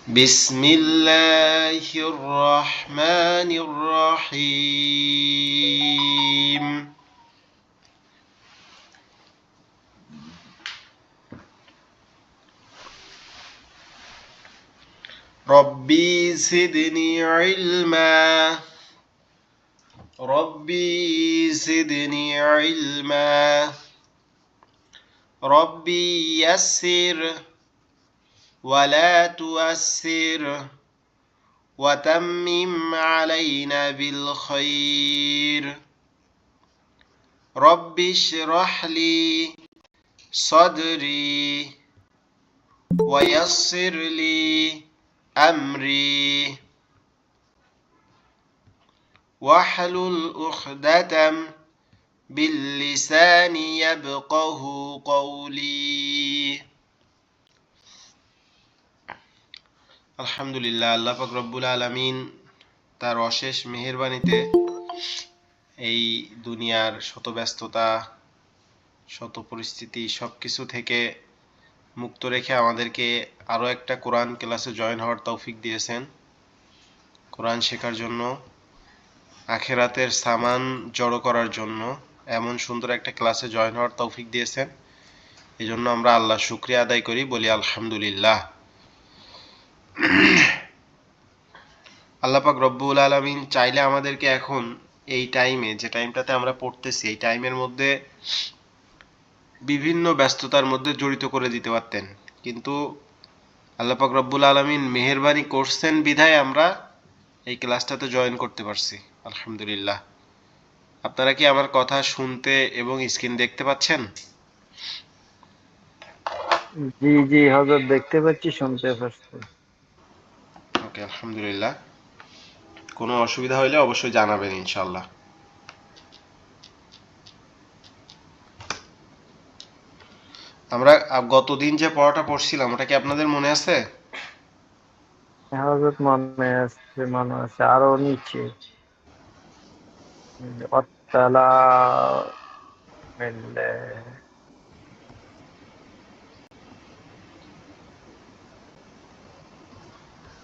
بسم الله الرحمن الرحيم ربي زدني علما ربي زدني علما ربي يسر ولا تؤسر وتمم علينا بالخير رب اشرح لي صدري ويسر لي أمري واحلل عقدة باللسان يفقه قولي আলহামদুলিল্লাহ, আল্লাহ পাক রব্বুল আলামিন তার অশেষ মেহেরবানিতে এই দুনিয়ার শত ব্যস্ততা, শত পরিস্থিতি সবকিছু থেকে মুক্ত রেখে আমাদেরকে আরও একটা কোরআন ক্লাসে জয়েন হওয়ার তৌফিক দিয়েছেন। কোরআন শেখার জন্য, আখেরাতের সামান জড়ো করার জন্য এমন সুন্দর একটা ক্লাসে জয়েন হওয়ার তৌফিক দিয়েছেন। এই জন্য আমরা আল্লাহ শুকরিয়া আদায় করি, বলি আলহামদুলিল্লাহ। আল্লাহ পাক রব্বুল আলামিন চাইলে আমাদেরকে এখন এই টাইমে, যে টাইমটাতে আমরা পড়তেছি, এই টাইমের মধ্যে বিভিন্ন ব্যস্ততার মধ্যে জড়িত করে দিতে পারতেন, কিন্তু আল্লাহ পাক রব্বুল আলামিন মেহেরবানি করছেন বিধায় আমরা এই ক্লাসটাতে জয়েন করতে পারছি। আলহামদুলিল্লাহ। আপনারা কি আমার কথা শুনতে এবং স্ক্রিন দেখতে পাচ্ছেন? জি জি হযরত, দেখতে পাচ্ছি, শুনতে পাচ্ছি। ওকে, আলহামদুলিল্লাহ। কোনো অসুবিধা হলে অবশ্যই জানাবেন ইনশাআল্লাহ। আমরা গতদিন যে পড়াটা পড়ছিলাম ওটা কি আপনাদের মনে আছে? হযরত, মনে আছে। আরো নিচে অত্তালা মিল্লে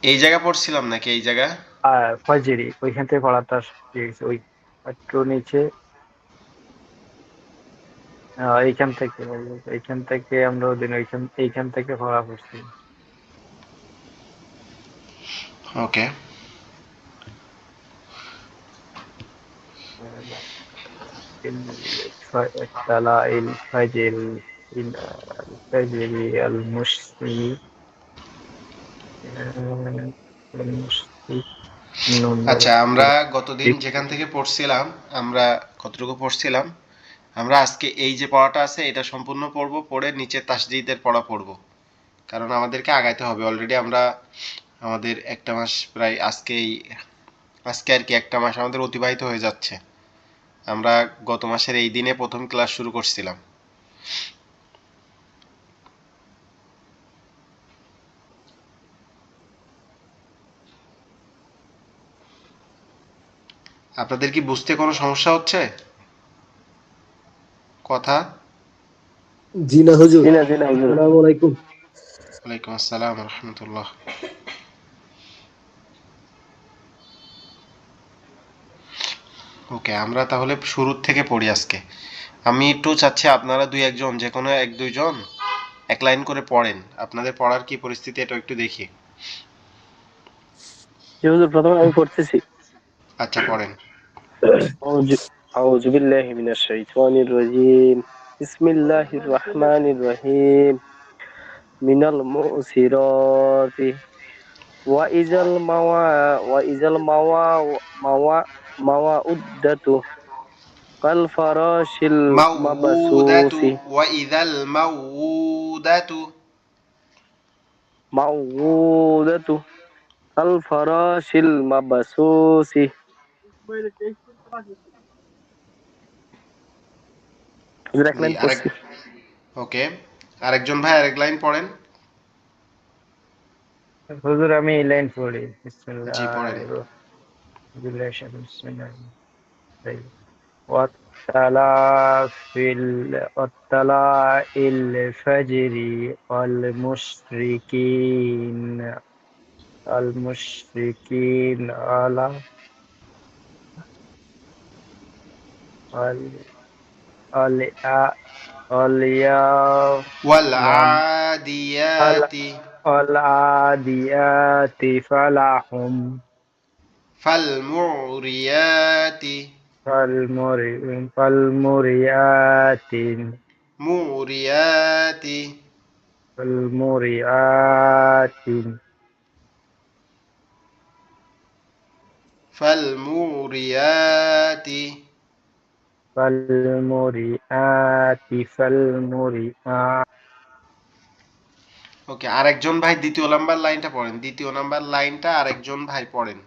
এই জায়গা পড়ছিলাম নাকি এই জায়গা? ফাজরি, ওইখান থেকে পড়াটা ওই একটু নিচে। এইখান থেকে আমরা ওদিন এইখান থেকে পড়া পড়ছি। ওকে। অত্তালা ইল ফাজর ইল ফাজরি আল মুশরি আচ্ছা, আমরা গতদিন যেখান থেকে পড়ছিলাম, আমরা কতটুকু পড়ছিলাম, আমরা আজকে এই যে পড়াটা আছে এটা সম্পূর্ণ পড়বো, পড়ে নিচে তাসদীদের পড়া পড়বো, কারণ আমাদেরকে আগাইতে হবে। অলরেডি আমরা আমাদের একটা মাস প্রায় আজকে আর কি একটা মাস আমাদের অতিবাহিত হয়ে যাচ্ছে। আমরা গত মাসের এই দিনে প্রথম ক্লাস শুরু করছিলাম। আপনাদের কি বুঝতে কোনো সমস্যা হচ্ছে কথা? জি না হুজুর। আসসালামু আলাইকুম। ওয়ালাইকুম আসসালাম রহমতুল্লাহ। ওকে, আমরা তাহলে শুরুর থেকে পড়ি আজকে। আমি একটু চাচ্ছি আপনারা দুই একজন, যে কোনো এক দুইজন এক লাইন করে পড়েন। আপনাদের পড়ার কি পরিস্থিতি এটা একটু দেখি। হুজুর, প্রথমে আমি পড়তেছি। আচ্ছা, পড়েন। আউযু বিল্লাহি মিনাশ শাইতানির রাজীম। বিসমিল্লাহির রহমানির রহিম। মিনাল মুসিরাতি ওয়া ইজাল মাওয়া উদ্দাতু কাল ফারাশিল মাউউদাতু মাবসুসি ওয়া ইযাল মাউউদাতু। মাউউদাতু কাল ফারাশিল মাবসুসি। হুজুর, এক জি, লাইন আরেক পড়ছি। ওকে, আরেকজন ভাই আরেক লাইন পড়েন। হুজুর, আমি এই লাইন পড়ি। জি, পড়েন। বিসমিল্লাহির والطلاء الفجر والمشركين المشركين على ال- اليا- اليوم والعاديات العاديات فلحهم فالمعريات فالمريات موريات فالمريات فالموريات فالمريات ওকে, আরেকজন ভাই দ্বিতীয় নাম্বার লাইনটা পড়েন, দ্বিতীয় নাম্বার লাইনটা আরেকজন ভাই পড়েন।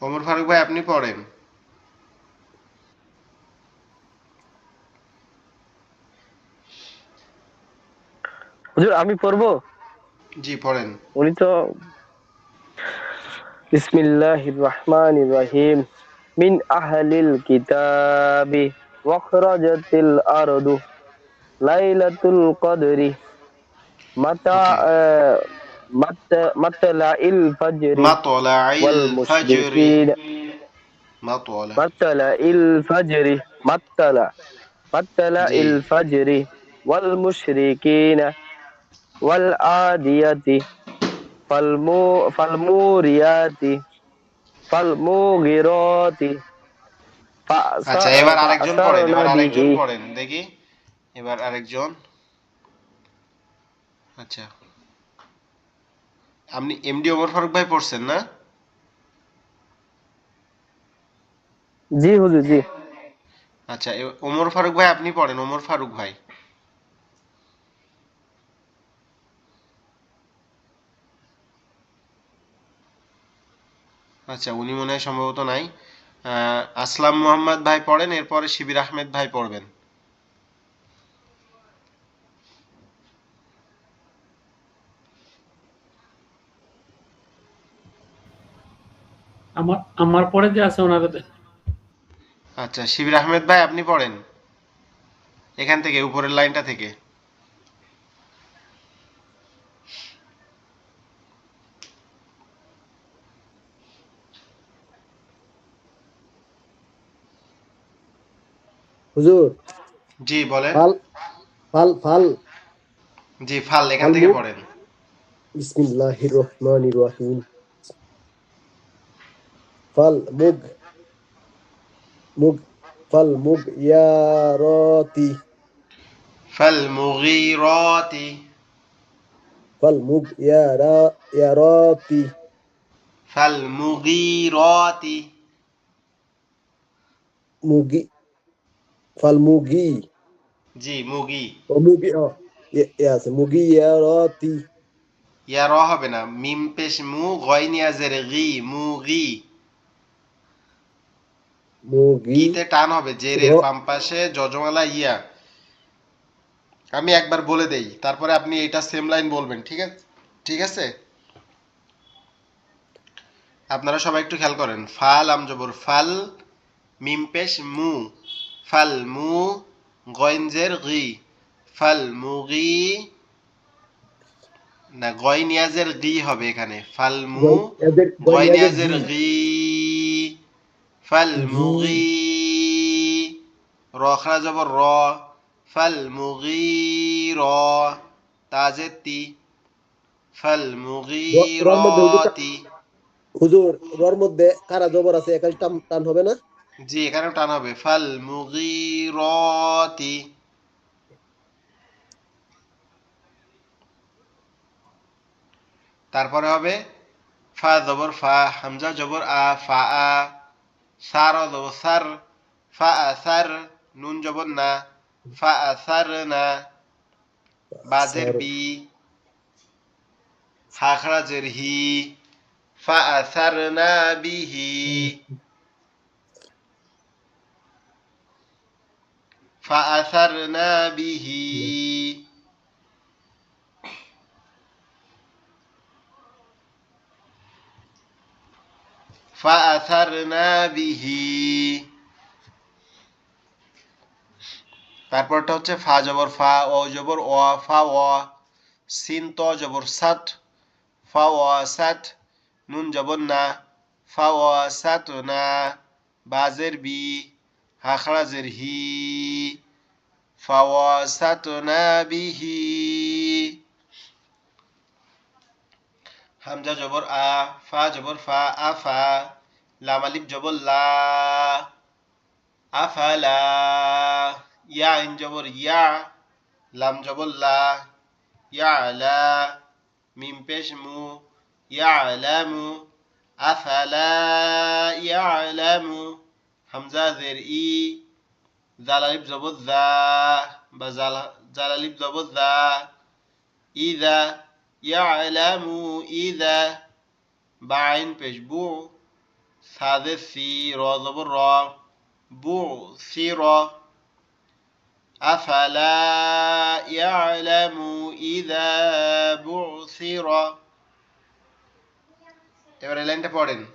ওমর ফারুক ভাই আপনি পড়েন। হুজুর আমি পড়বো? জি পড়েন। উনি তো বিসমিল্লাহির রহমানির রহিম মিন আহলিল কিতাবি ওয়াখরাজাতিল আরদু লাইলাতুল কদরি মাতা ওকে, মাতলাইল ফাজরি মাতলাইল ওয়াল ফাজরি, মুশরিকিন মাতলা, মাতলাইল ফাজরি জি মাতলাইল ফাজরি ওয়াল মুশরিকিন ওয়াল আদিয়াতি ফালমুরিয়াতি ফালমুগিরাতি আচ্ছা এবার আরেকজন পড়েন, ফাআসারনা এবার আরেকজন বিহি। পড়েন দেখি, এবার আরেকজন। আচ্ছা, আপনি এমডি ওমর ফারুক ভাই পড়ছেন না? জি হুজুর জি। আচ্ছা, ওমর ফারুক ভাই আপনি পড়েন, ওমর ফারুক ভাই। আচ্ছা উনি মনে হয় সম্ভবত নাই। আসলাম মোহাম্মদ ভাই পড়েন, এরপরে শিবির আহমেদ ভাই পড়বেন। আমার আমার পরে যে আছে ওনারা দেন। আচ্ছা শিবির আহমেদ ভাই আপনি পড়েন, এখান থেকে উপরের লাইনটা থেকে। হুজুর জি বলেন। ফাল ফাল ফাল জি ফাল, এখান ফাল থেকে মুখ পড়েন। বিসমিল্লাহির রহমানির রহিম ফাল মুগ মুগ ফাল মুগ ইয়ারতি ফাল মুগিরাতি ফাল মুগ ইয়ারাতি ফাল মুগিরাতি মুগি ফাল মুগি জি মুগি, ও মুগি ইয়া আছে মুগি ইয়ারতি ইয়া র হবে না, মিম পেশ মু গয় নিয়াজের গি, মুগি। মুগি গিতে টান হবে, র জেরের বাম পাশে যজমালা ইয়া। আমি একবার বলে দেই, তারপরে আপনি এটা সেম লাইন বলবেন, ঠিক আছে? ঠিক আছে, আপনারা সবাই একটু খেয়াল করেন। ফাল আম জবর ফাল, মিম পেশ মু, ফাল মু গইনজের গি, ফাল মুগি, না গয় নিয়াজের গি হবে এখানে, ফাল মু গয় গয়াদের নিয়াজের জি গি, ফাল ঘি মুগি, র খারা জবর র, ফাল মুগি র, তাজের তি, ফাল মুগি রর মধ্যে রতি। হুজুর রর মধ্যে কারা জবর আছে একাল টান টান হবে না? জি এখানেও টান হবে, ফাল মুগিরতি। তারপরে হবে ফা জবর ফা, হামজা জবর আ, ফা আ, সার জবর সার, ফা আ সার, নুন জবর না, ফা আ সার না, বাজের স্যার বি, হা খারাজের হি, ফা আ সার না বিহি, ফা আ সার না বিহি, فأثرنا به। তারপরটা হচ্ছে ফা জবর ফা, ও জবর ও, ফা ও, সিন ত জবর সাত, ফা ও সাত, নুন জবর না, ফা ও সাত না, বাজের বি, হাখরাজের হি, ফা ও সাত না বিহি। হামজা জবর আ, ফা জবর ফা, আফা, লাম আলিফ জবর লা, আফালা, ইয়া আইন জবর ইয়া, লাম জবর লা, ইয়ালা, মিম পেশ মু, ইয়ালামু, আফালা ইয়ালামু, হামজা জের ই, জাল আলিফ জবর জা, বা জাল আলিফ জবর জা, ইদা, ইয়ালামু ইদা, বা আইন পেশ বু, সাদে সি, র জবর র, বু সি র, আফালা ইয়ালামু ইদা বুসির। এবার এই লাইনটা পড়েন।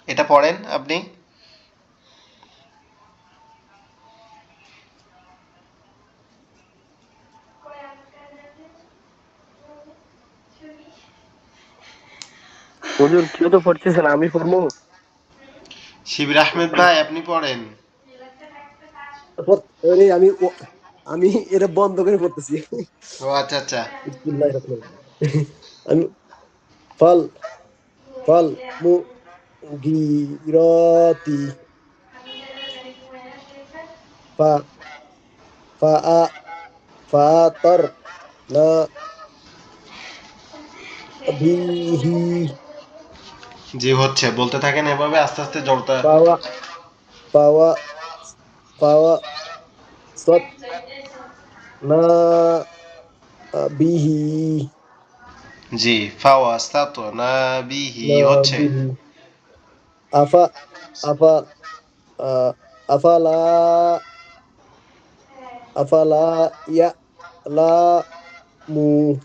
এটা পড়েন আপনি। হুজুর কেউ তো পড়তেছে না, আমি পড়বো? শিবির আহমেদ ভাই আপনি পড়েন। আরে আমি এটা বন্ধ করে পড়তেছি। ও আচ্ছা আচ্ছা। বিসমিল্লাহির রহমানির রহিম। আমি ফাল ফাল মুগিরাতি ফা ফা ফাতর না বিহি জি হচ্ছে, বলতে থাকেন এভাবে আস্তে আস্তে জড়তা। ফাওয়া ফাওয়া ফাওয়া সত না বিহি জি, ফাওয়াসাত না বিহি না হচ্ছে। বিহি আফা আফা আহ, আফালা আফালা ইয়া লা মু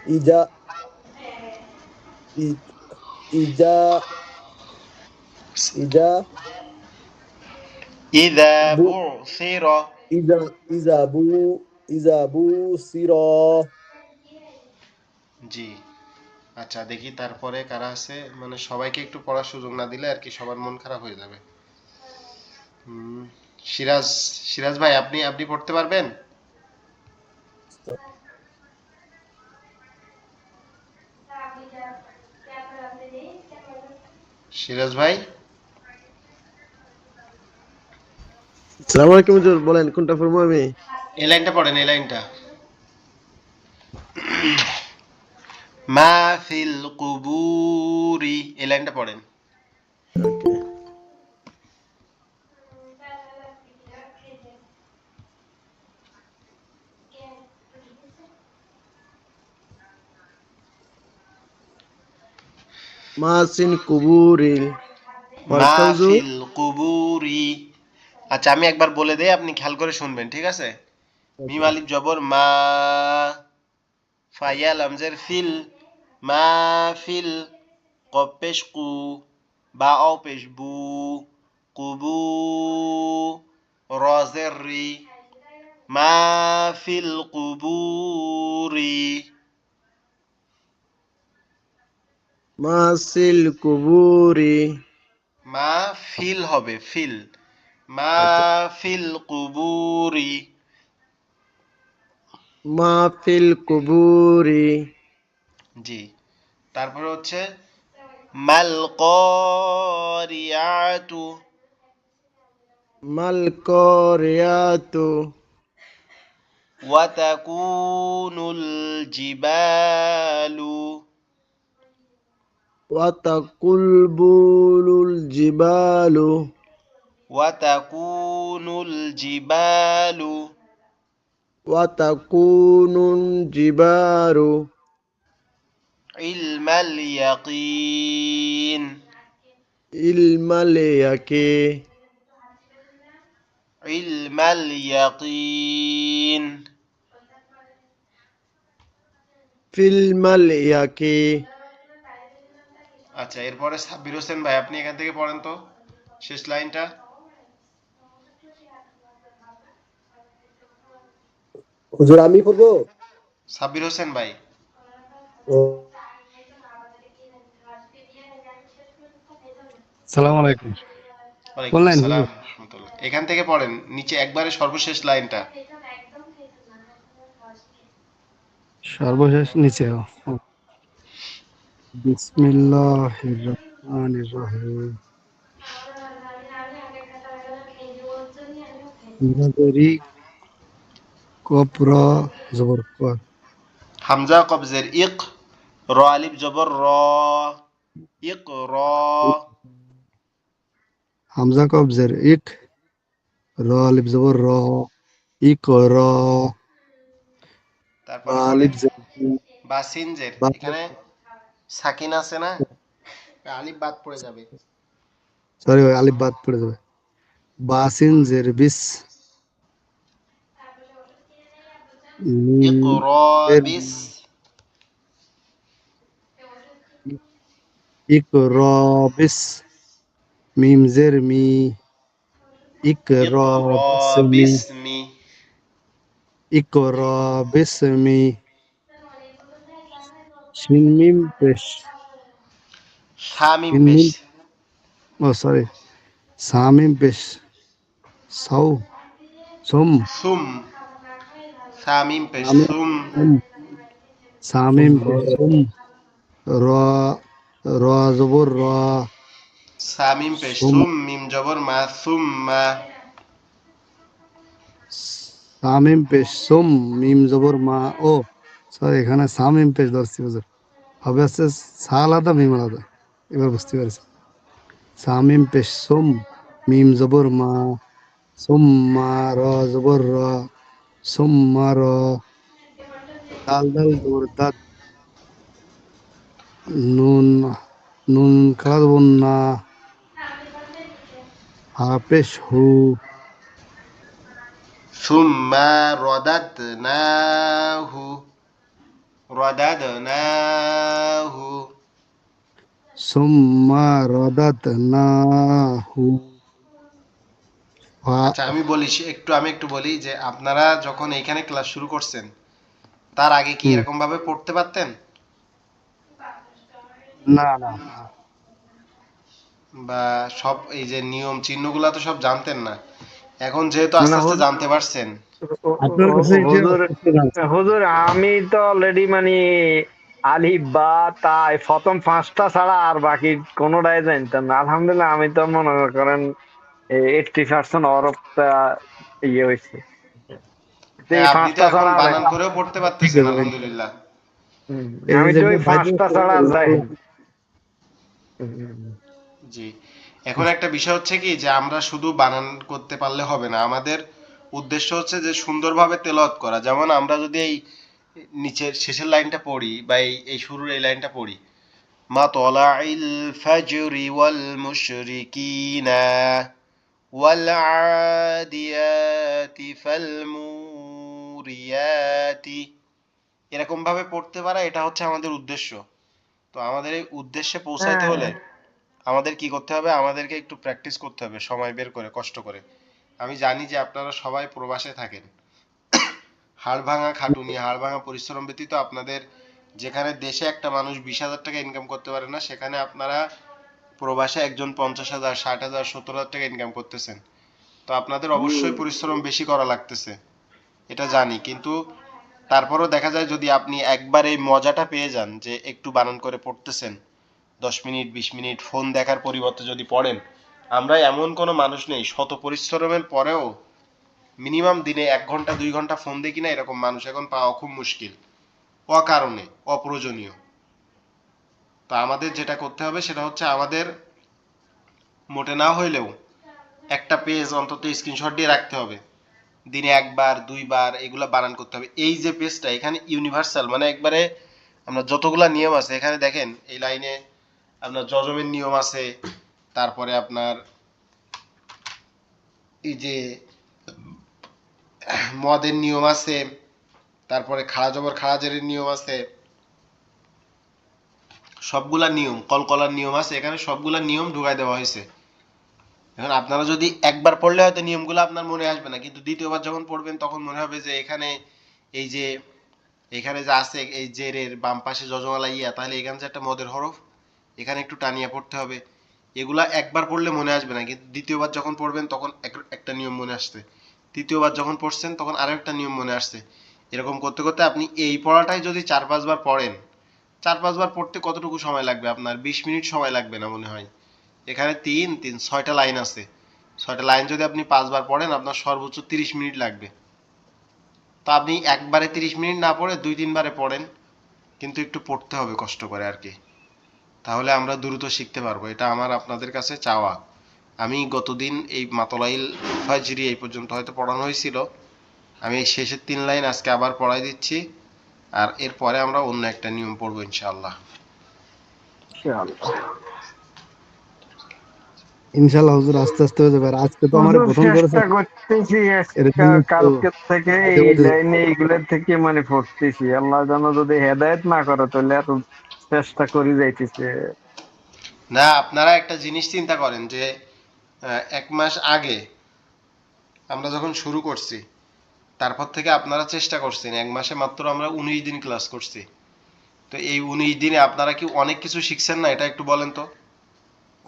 ইজা ই- ইজা ইজা ইদা বু বুসির। ইজা ইজাবু ইজাবু সির জি আচ্ছা, দেখি তারপরে কারা আছে, মানে সবাইকে একটু পড়ার সুযোগ না দিলে আর কি সবার মন খারাপ হয়ে যাবে। হুম, সিরাজ, সিরাজ ভাই আপনি আপনি পড়তে পারবেন? সিরাজ ভাই। সালাম আলাইকুম হুজুর, বলেন কোনটা পড়বো আমি? এই লাইনটা পড়েন, এই লাইনটা। মা ফিল কুবুরি, এই লাইনটা পড়েন। ওকে। মাসিন কুবুরিল মা পরেরটা হুজুর। ফিল কুবুরি। আচ্ছা আমি একবার বলে দেই, আপনি খেয়াল করে শুনবেন, ঠিক আছে? মিম ওকে। আলিফ জবর মা, ফাইয়া লামজের ফিল, মা ফিল, কফ পেশ কু, বা অ পেশ বু, কুবু, রজের রি, মা ফিল কুবুরি। মাসিল কুবুরি। মা ফিল হবে ফিল, মা আচ্ছা, ফিল কুবুরি। মাহফিল কুবুরি। জি, তারপরে হচ্ছে মাল করিয়াতু, মাল করিয়াতু ওয়াতাকুনুল জিবালু, ওয়াতাকুল বুলুল জিবালু ওয়াতাকুনুল জিবালু, ওয়াতাকুনুন জিবারু ইলমাল ইয়াকিন, ইলমাল ইয়াকি ইলমাল ইয়াকিন। ফিল্মাল ইয়াকি আচ্ছা, এরপরে সাব্বির হোসেন ভাই, আপনি এখান থেকে পড়েন তো শেষ লাইনটা। হুজুর আমি পড়বো। সাব্বির হোসেন ভাই। ও, সালাম আলাইকুম। কোন ওয়ালাইকুম লাইন আসসালাম হুজুর? রাহমাতুল্লাহ। এখান থেকে পড়েন, নিচে একবারে সর্বশেষ লাইনটা। সর্বশেষ নিচে। বিসমিল্লাহির রহমানির রহিম। ইরাদেরি কপ্র জবর ক। হামজা কবজের ইক, র আলিফ জবর র, ইক র। হামজা কবজের ইক, র আলিফ জবর র, ইক র। বা তারপরে পড়েন আলিফ জের ই, বা সিনজের, বা এখানে সাকিন আছে না, আলিফ বাদ পড়ে যাবে। সরি ভাই, আলিফ বাদ পড়ে যাবে। বাসিন জের বিস, মিম ইক র জের বিস। মি, ইক র বিস, মিম জের মি, ইক র ইক র বিসমি, বিসমি। ইক র বিসমি। শিন মিম পেশ, শামিম শিন পেশ। মিম, ও সরি, সামিম পেশ, সাউ, সুম, সুম। শামিম পেশ সামিম সুম। সুম, সামিম পেশ সুম। র, র জবর র, শামিম পেশ সুম, সুম, মিম জবর মা, সুম্মা। সামিম পেশ সুম, মিম জবর মা। ও সরি, এখানে সামিম পেশ ধরছি হুজুর। হবে হচ্ছে সা আলাদা মিম আলাদা। এবার বুঝতে পারছি। সামিম পেশ সুম, মিম জবর মা, সুম্মা র জবর র, সুম্মা র। দাল দাল জবর দাত, নুন, নুন খালা জবর না, হা পেশ হু, সুম্মা রদাদনাহু, রদাদনাহু। সুম্মা রদাত না হু। আচ্ছা, আমি একটু বলি যে আপনারা যখন এইখানে ক্লাস শুরু করছেন, তার আগে কি হুম, এরকম ভাবে পড়তে পারতেন? না না, বা সব এই যে নিয়ম চিহ্নগুলা তো সব জানতেন না, এখন যেহেতু মানে আস্তে আস্তে জানতে পারছেন। আপনার কাছে এটা হুজুর, অবশ্যই জানতে হবে। হুজুর আমি তো অলরেডি মানে আলিফ বা তাই প্রথম পাঁচটা ছাড়া আর বাকি কোনোটাই জানতাম না। আলহামদুলিল্লাহ আমি তো মনে করেন 80% অরবটা ইয়ে হয়েছে, এই হ্যাঁ, আপনি তো পাঁচটা এখন ছাড়া আর বানান করেও পড়তে ঠিক পারতেছেন, আছে ইনশাআল্লাহ। আলহামদুলিল্লাহ। হুম, এই আমি যে তো ওই ভাইদের পাঁচটা ছাড়া আর যাই জি। এখন একটা বিষয় হচ্ছে কি যে আমরা শুধু বানান করতে পারলে হবে না, আমাদের উদ্দেশ্য হচ্ছে যে সুন্দরভাবে তেলাওয়াত করা। যেমন আমরা যদি এই নিচের শেষের লাইনটা পড়ি বা এই শুরুর এই লাইনটা পড়ি, মা তলাইল ফাজরি ওয়াল মুশরিকিনা ওয়াল আদিয়াতি ফাল মুরিয়াতি, এরকম ভাবে পড়তে পারা, এটা হচ্ছে আমাদের উদ্দেশ্য। তো আমাদের এই উদ্দেশ্যে পৌঁছাইতে হ্যাঁ। হলে আমাদের কি করতে হবে, আমাদেরকে একটু প্র্যাকটিস করতে হবে, সময় বের করে, কষ্ট করে। আমি জানি যে আপনারা সবাই প্রবাসে থাকেন, হাড় ভাঙা খাটুনি, হাড় ভাঙা পরিশ্রম ব্যতীত আপনাদের, যেখানে দেশে একটা মানুষ 20,000 টাকা ইনকাম করতে পারে না, সেখানে আপনারা প্রবাসে একজন 50,000, 60,000, 70,000 টাকা ইনকাম করতেছেন। তো আপনাদের অবশ্যই পরিশ্রম বেশি করা লাগতেছে, এটা জানি। কিন্তু তারপরও দেখা যায় যদি আপনি একবার এই মজাটা পেয়ে যান যে একটু বানান করে পড়তেছেন, 10 মিনিট 20 মিনিট ফোন দেখার পরিবর্তে যদি পড়েন, আমরা এমন কোনো মানুষ নেই শত পরিশ্রমের পরেও মিনিমাম দিনে 1 ঘন্টা 2 ঘন্টা ফোন দেখি না, এরকম মানুষ এখন পাওয়া খুব মুশকিল, অকারণে, অপ্রয়োজনীয়। তো আমাদের যেটা করতে হবে সেটা হচ্ছে আমাদের মোটে না হইলেও একটা পেজ অন্তত স্ক্রিনশট দিয়ে রাখতে হবে, দিনে একবার দুইবার এগুলা বানান করতে হবে। এই যে পেজটা এখানে ইউনিভার্সাল, মানে একবারে আমরা যতগুলা নিয়ম আছে এখানে দেখেন, এই লাইনে আপনার যজমের নিয়ম আছে, তারপরে আপনার এই যে মদের নিয়ম আছে, তারপরে খাড়া জবর খাড়া জেরের নিয়ম আছে, সবগুলা নিয়ম, কলকলার নিয়ম আছে, এখানে সবগুলা নিয়ম ঢুকাই দেওয়া হয়েছে। এখন আপনারা যদি একবার পড়লে হয়তো নিয়মগুলো আপনার মনে আসবে না, কিন্তু দ্বিতীয়বার যখন পড়বেন তখন মনে হবে যে এখানে এই যে এখানে যে আছে এই জেরের বাম পাশে যজমালা ইয়া, তাহলে এখানে যে একটা মদের হরফ, এখানে একটু টানিয়া পড়তে হবে। এগুলা একবার পড়লে মনে আসবে না, কিন্তু দ্বিতীয়বার যখন পড়বেন তখন একটা নিয়ম মনে আসছে, তৃতীয়বার যখন পড়ছেন তখন আরো একটা নিয়ম মনে আসছে। এরকম করতে করতে আপনি এই পড়াটাই যদি 4-5 বার পড়েন, 4-5 বার পড়তে কতটুকু সময় লাগবে আপনার? 20 মিনিট সময় লাগবে না মনে হয়। এখানে 6টা লাইন আছে, 6টা লাইন যদি আপনি 5 বার পড়েন আপনার সর্বোচ্চ 30 মিনিট লাগবে। তো আপনি একবারে 30 মিনিট না পড়ে 2-3 বারে পড়েন, কিন্তু একটু পড়তে হবে কষ্ট করে আর কি, তাহলে আমরা দ্রুত শিখতে পারবো। এটা আমার আপনাদের কাছে চাওয়া। আমি গতদিন এই মাতলাইল ফাজরি এই পর্যন্ত হয়তো পড়ানো হয়েছিল, আমি এই শেষের 3 লাইন আজকে আবার পড়াই দিচ্ছি, আর এরপরে আমরা অন্য একটা নিয়ম পড়বো ইনশাআল্লাহ। ইনশাল্লাহ হুজুর আস্তে আস্তে হয়ে যাবে। আর আজকে তো আমার হুজুর প্রথম করেছে, চেষ্টা করতেছি এর জন্য একটু কালকে থেকে মাঝে এই মাঝে লাইনে এইগুলোর থেকে মানে পড়তেছি। আল্লাহ যেন যদি হেদায়েত না করে তাহলে এত চেষ্টা করে যাইতেছে। না, আপনারা একটা জিনিস চিন্তা করেন যে 1 মাস আগে আমরা যখন শুরু করছি, তারপর থেকে আপনারা চেষ্টা করছেন, 1 মাসে মাত্র আমরা 19 দিন ক্লাস করছি। তো এই 19 দিনে আপনারা কি অনেক কিছু শিখছেন না? এটা একটু বলেন তো।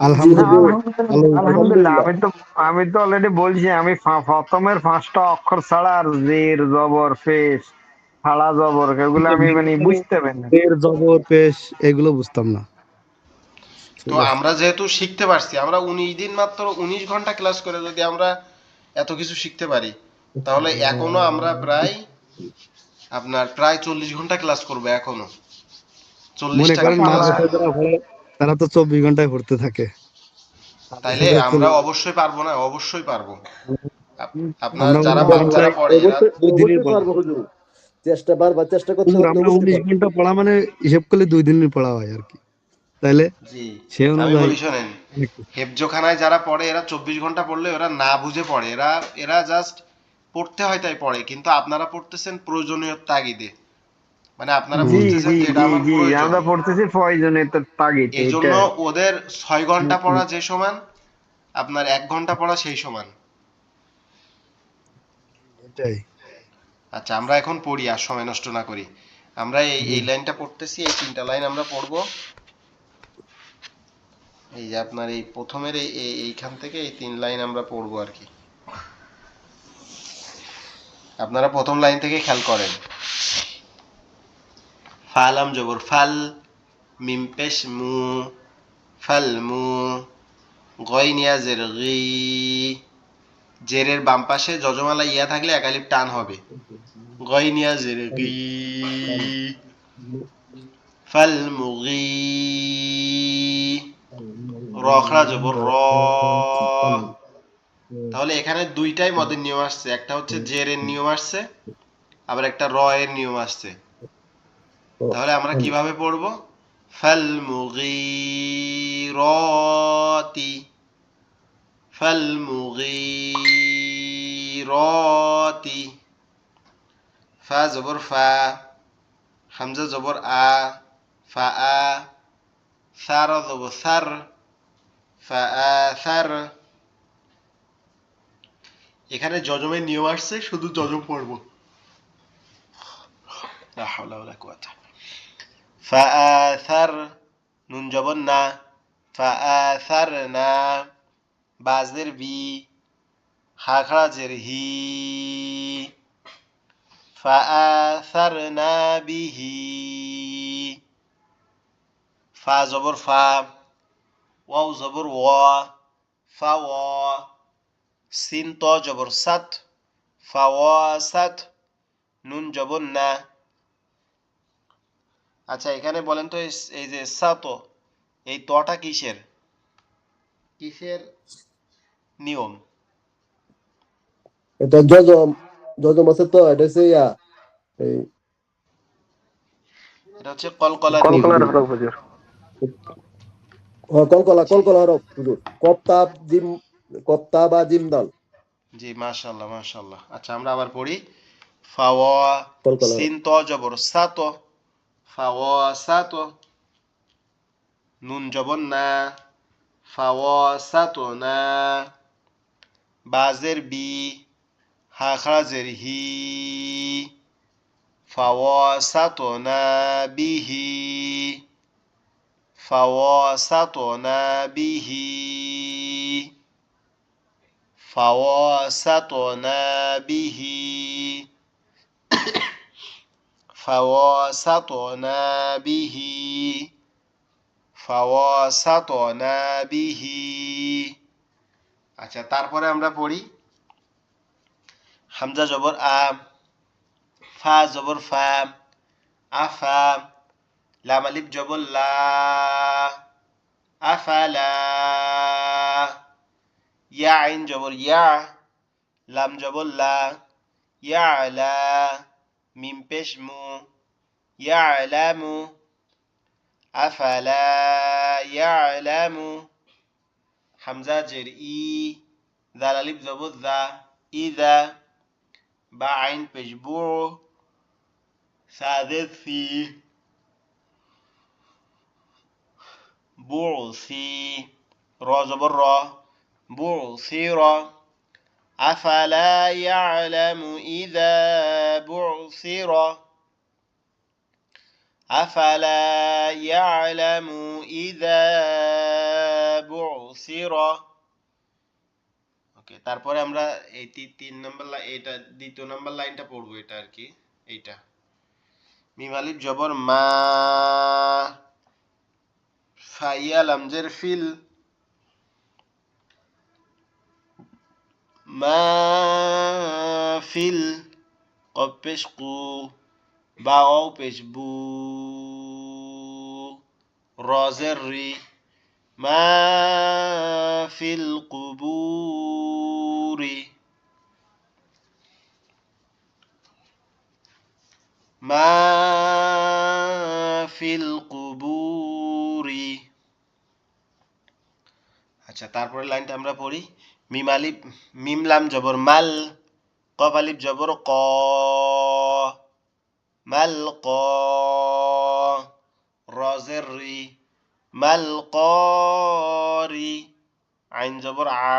জি না, আলহামদুলিল্লাহ হুজুর, ভালো হয়েছে। আলহামদুলিল্লাহ। আলহামদুলিল্লাহ। আমি তো অলরেডি বলছি, আমি প্রথমের 5টা অক্ষর ছাড়া আর জের জবর পেশ ফাড়া জবর এগুলো আমি মানে বুঝতে পারি না। এর জবর পেশ এগুলো বুঝতাম না। তো ঠিক আছে। আমরা যেহেতু শিখতে পারছি, আমরা 19 দিন মাত্র 19 ঘন্টা ক্লাস করে যদি আমরা এত কিছু শিখতে পারি, তাহলে এখনো আমরা প্রায় 40 ঘন্টা ক্লাস করবো এখনো, মনে 40টা করেন ক্লাস ইনশাআল্লাহ। মাদ্রাসায় করবো। যারা পড়ে তারা তো 24 ঘন্টায় পড়তে থাকে। তাদের তাইলে সাথে আমরা অবশ্যই পারবো না? অবশ্যই পারবো। আপনার আমরা যারা 19 ঘন্টায় বাচ্চারা পড়ে এরা অবশ্যই, 2 দিনের অবশ্যই পড়া। পারবো হুজুর। বারবার চেষ্টা করতে হুজুর করতে আমরা অবশ্যই 19 পারবো। ঘন্টা পড়া মানে হিসেব করলে 2 দিনের পড়া হয় আর কি। তাইলে জি, সে আমি অনুযায়ী বলি শোনেন, অনেক কিছু। হেফজোখানায় যারা পড়ে এরা 24 ঘন্টা পড়লে ওরা না বুঝে পড়ে, এরা এরা জাস্ট পড়তে হয় তাই পড়ে, কিন্তু আপনারা পড়তেছেন প্রয়োজনীয় তাগিদে, মানে আপনারা জি হুম। বুঝতেছেন জি যে এটা জি আমার জি প্রয়োজন। আমরা পড়তেছি প্রয়োজনের তাগিদে, এই জন্য এটাই। ওদের 6 ঘন্টা পড়া যে সমান আপনার 1 ঘন্টা পড়া সেই সমান। এটাই। আচ্ছা, আমরা এখন পড়ি আর সময় নষ্ট না করি। আমরা এই জি। এই লাইনটা পড়তেছি, এই 3টা লাইন আমরা পড়বো। এই যে আপনার এই প্রথমের এইখান থেকে এই 3 লাইন আমরা পড়বো আর কি। আপনারা প্রথম লাইন থেকে খেয়াল করেন। ফালাম জবর ফাল, মিম পেশ মু, ফাল মু, গয়নিয়া জের গি, জেরের বাম পাশে যজমালা ইয়া থাকলে একালিপ টান হবে। গয়নিয়া জের গি, ফাল মুগি, রখড়া জবর র। তাহলে এখানে দুইটাই মদের নিয়ম আসছে, একটা হচ্ছে জের এর নিয়ম আসছে, আবার একটা র এর নিয়ম আসছে। তাহলে আমরা কিভাবে পড়বো? ফাল মুগিরাতি, ফাল মুগিরাতি, ফা জবর ফা, হামজা জবর আ, ফা আ, সার জবর সার, ফা আ সার। এখানে যজমের নিয়ম আসছে, শুধু যজম পড়বো। লা হাওলা ওয়ালা কুওয়াতা। ফা আ সার, নুন জবর না, ফা আ সার না, বাজের বি, হা খাড়া জের হি, ফা আ সার না বিহি, ফা জবর ফা, ওয়াও জবর ওয়া, ফা ওয়া, সিন ত জবর সাত, ফা ওয়া সাত, নুন জবর না। আচ্ছা, এখানে বলেন তো এই যে সাত, এই তটা কিসের কিসের নিয়ম? এটা যজম, যজম আছে তো, এটা হচ্ছে ইয়া, এই এটা হচ্ছে কলকলার নিয়ম। কলকলার হরফ হুজুর। কলকলা, জি কলকলা হরফ হুজুর। কপ্তা জিম, কপ্তা বা জিম দাল। জি, মাশাআল্লাহ মাশাআল্লাহ। আচ্ছা আমরা আবার পড়ি। ফাওয়া, কলকলা সিন ত জবর সাত, ফাওয়া সাত। নুন জবর না, ফাওয়া সাত না। বাজের বি, হা খাজের হি, ফাওয়া সাত না বিহি, ফাওয়া সাত না বিহি, ফাওয়া সাত না বিহি, فواسطنا به فواسطنا به। আচ্ছা তারপরে আমরা পড়ি হামজা জবর আ, ফা জবর ফা, আফা। লাম আলিফ জবর লা, আফালা। ইয়া আইন জবর ইয়া, লাম জবর লা, ইয়ালা। মিম পেশ মু, ইয়ালামু। আফালা ইয়ালামু। হামজা জের ই, দাল আলিফ জবর দা, ইদা। বা আইন পেশ বু, সাদের সি, বুসি। র জবর র, বুসির। আফালা ইয়ালামু ইদা বুসির। আফালা ইয়ালামু ইদা বুসির। ওকে, তারপরে আমরা এই তিন নম্বর লাইন, এটা দ্বিতীয় নম্বর লাইনটা পড়বো, এটা আর কি এইটা। মিম আলিফ জবর মা, ফাইয়া লামজের ফিল, মা ফিল। কফ পেশ কু, বা ও পেশ বু, রজের রি। মা ফিল কুবুরি, মা ফিল কুবুরি। আচ্ছা তারপরে লাইনটা আমরা পড়ি। মিম আলিফ, মিম লাম জবর মাল, কফ আলিফ জবর ক, মাল ক। রজের রি, মাল করি। আইন জবর আ,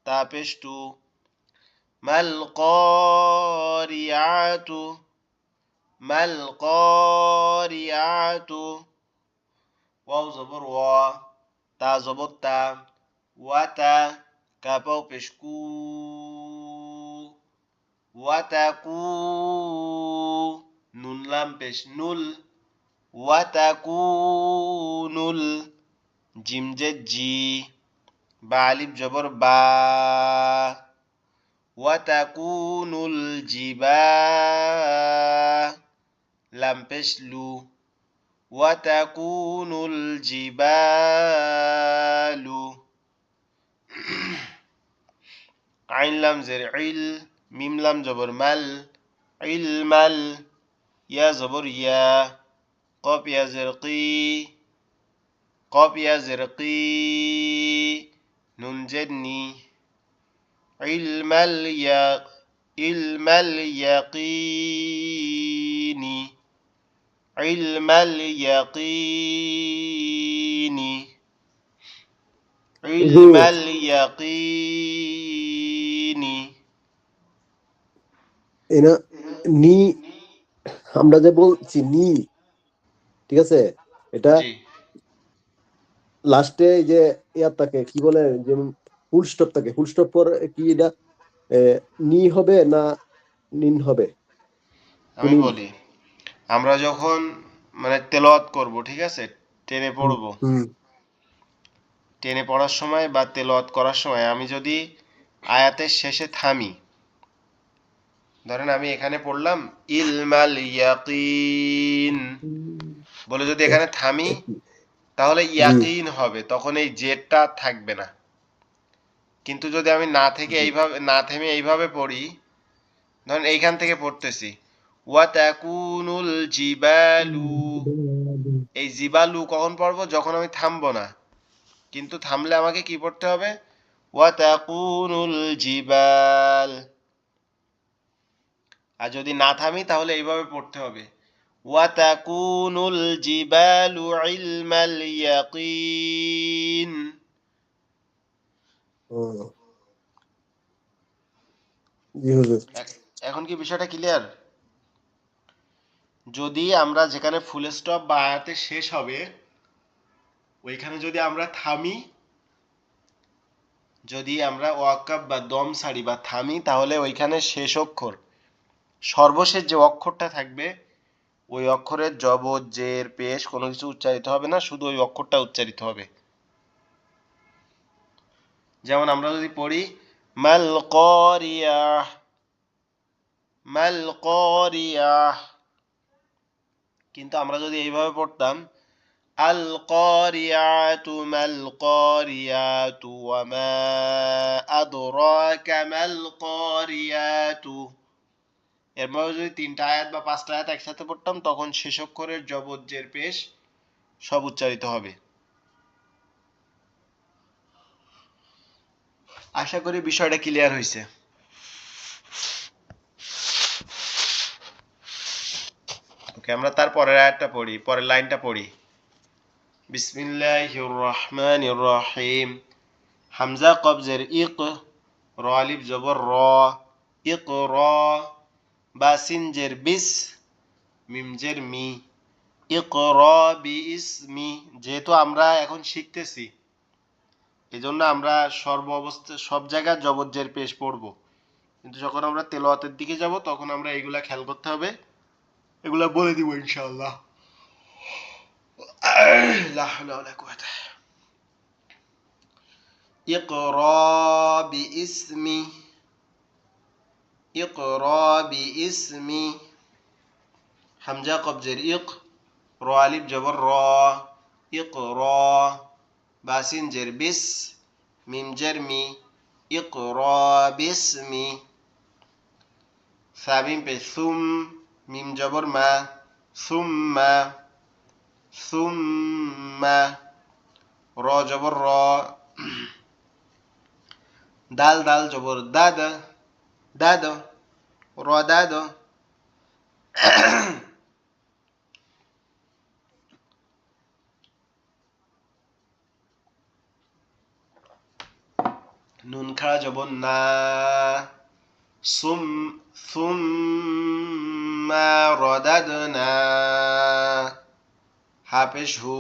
তা পেশ টু, মাল করিয়াতু, মাল করিয়াতু। ওয়াও জবর ওয়া, তা জবর তা, ওয়াতা। কাপাও পেশ কু, ওয়াতাকু। নুন লাম পেশ নুল, ওয়াতাকুনুল। জিম জেদ জি, বা আলিফ জবর বা, ওয়াতাকুনুল জিবা। লাম পেশ লু, ওয়াতাকুনুল জিবালু। আইন লাম জের ইল, মিম লাম জবর মাল, ইলমাল। ইয়া জবর ইয়া, কফ ইয়া জের কি, কফ ইয়া জের কি। নুন জের নি, ইলমাল ইয়া, ইলমাল ইয়াকিনি, ইলমাল ইয়াকিনি, ইলমাল ইয়াকিনি। এনা নি, আমরা যে বলছি নি, ঠিক আছে, এটা জি, লাস্টে যে ইয়ার থাকে কি বলে, যেমন ফুল স্টপ থাকে, ফুল স্টপ পর কি এটা এ, নি হবে না নিন হবে? আমি কুনিন। বলি, আমরা যখন মানে তেলাওয়াত করব, ঠিক আছে, টেনে হুম পড়ব, হুম টেনে পড়ার সময় বা তেলাওয়াত করার সময় আমি যদি আয়াতের শেষে থামি, ধরেন আমি এখানে পড়লাম ইলমাল ইয়াকিন বলে, যদি এখানে থামি তাহলে জি ইয়াকিন হবে, তখন এই জেডটা থাকবে না। কিন্তু যদি আমি না থেকে জি এইভাবে, না থেমে এইভাবে পড়ি, ধরেন এইখান থেকে পড়তেছি ওয়াতাকুনুল জিবালু, এই জিবালু কখন পড়বো? যখন আমি থামবো না। কিন্তু থামলে আমাকে কি পড়তে হবে? ওয়াতাকুনুল জিবাল। আর যদি না থামি তাহলে এইভাবে পড়তে হবে, ওয়াতাকুনুল জিবালু ইলমাল ইয়াকিন। হুম, জি হুজুর। এখন কি বিষয়টা ক্লিয়ার? যদি আমরা যেখানে ফুল স্টপ বা আয়াতে শেষ হবে ওইখানে যদি আমরা থামি, যদি আমরা ওয়াকাব বা দম ছাড়ি বা থামি, তাহলে ওইখানে শেষ অক্ষর, সর্বশেষ যে অক্ষরটা থাকবে ওই অক্ষরের জবর জের পেশ কোনো কিছু উচ্চারিত হবে না, শুধু ওই অক্ষরটা উচ্চারিত হবে। যেমন আমরা যদি পড়ি মাল কারিয়াহ, মাল কারিয়াহ, কিন্তু আমরা যদি এইভাবে পড়তাম আল কারিয়াতু মাল কারিয়াতু ওয়া মা আদরাকা মাল কারিয়াতু, এরপরে যদি 3টা আয়াত বা 5টা আয়াত একসাথে পড়তাম তখন শেষ অক্ষরের জবর জের পেশ সব উচ্চারিত হবে। আশা করি বিষয়টা ক্লিয়ার হয়েছে। ওকে, আমরা তার পরের আয়াতটা পড়ি, পরের লাইনটা পড়ি। বিসমিল্লাহির রহমানির রহিম। হামজা কবজের ইক, র আলিফ জবর র, ইকরা, বা সিন জের বিস, মিম জের মি, ইকরা বিইসমি। যেহেতু আমরা এখন শিখতেছি এজন্য আমরা সর্ব অবস্থা সব জায়গায় জবর জের পেশ পড়বো, কিন্তু যখন আমরা তেলাওয়াতের দিকে যাব তখন আমরা এগুলা খেয়াল করতে হবে, এগুলা বলে দিব ইনশাআল্লাহ। লা হাওলা ওয়ালা কুওয়াতা। ইকরা বিইসমি, ইকরা বিইসমি। হামজা কবজের ইক, র আলিফ জবর র, ইকরা, বা সিন জের বিস, মিম জের মি, ইকরা বিসমি। সাবিন পে সুম, মিম জবর মা, সুম্মা, সুম্মা। র জবর র, দাল দাল জবর দাদ, দাদ, র দাদ। নুন খাড়া জবর না, সুম, সুম্মা রদাদনা, হা পেশ হু,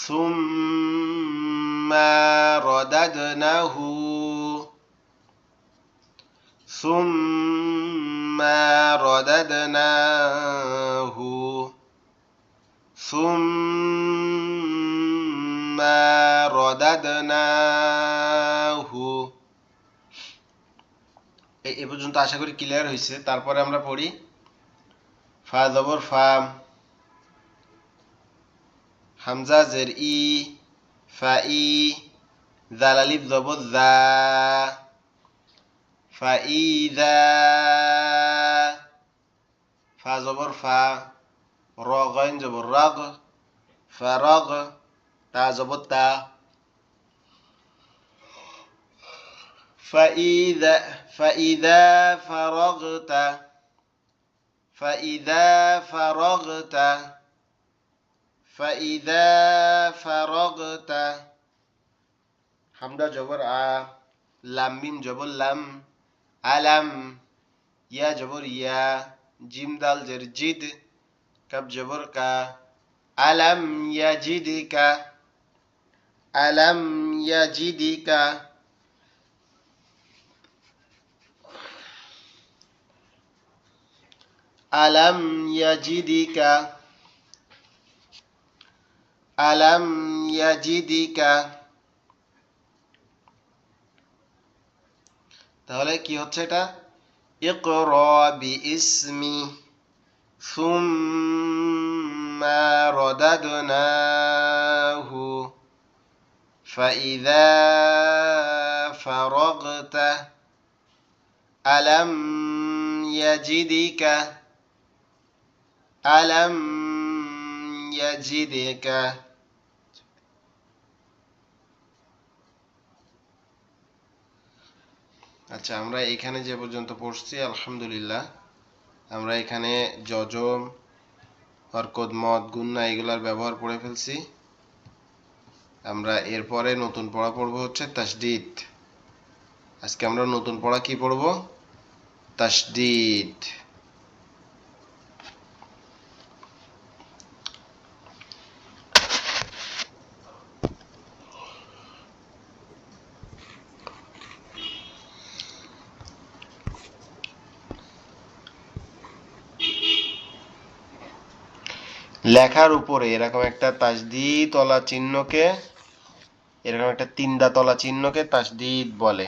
সুম্মা রদাদনাহু, সুম্মা রদাদনাহু, সুম্মা রদাদনাহু। এই পর্যন্ত আশা করি ক্লিয়ার হয়েছে। তারপরে আমরা পড়ি ফা জবর ফা, হামজা জের ই, ফা ই, জাল আলিফ জবর জা, ফা ই জা, ফা জবর ফা, র গইন জবর রগ, ফা রগ, তা জবর তা, فإذا فإذا فرغت، فإذا فرغت، فإذا فرغت। হামদা জবর আ, লাম মিম জবর লাম, আলাম, ইয়া জবর ইয়া, জিম দাল জের জিদ, কাব জবর কা, আলাম ইয়াজিদিকা, আলাম ইয়াজিদিকা। আলাম ইয়াজিদিকা, আলাম ইয়াজিদিকা। তাহলে কি হচ্ছে এটা? ইকরা বিইসমি সুম্মা রদাদনাহু ফাইযা ফারাগতা আলাম ইয়াজিদিকা, আলাম ইয়াজিদিকা। আচ্ছা, আমরা এখানে যে পর্যন্ত পড়ছি আলহামদুলিল্লাহ, আমরা এখানে যজম, হরকত, মদ, গুন্না এগুলার ব্যবহার পড়ে ফেলছি। আমরা এরপরে নতুন পড়া পড়বো হচ্ছে তাসদিদ। আজকে আমরা নতুন পড়া কি পড়বো? তাসদিদ। লেখার উপরে এরকম একটা তাসদিদ তলা চিহ্নকে, এরকম একটা তিনদা তলা চিহ্নকে তাসদিদ বলে।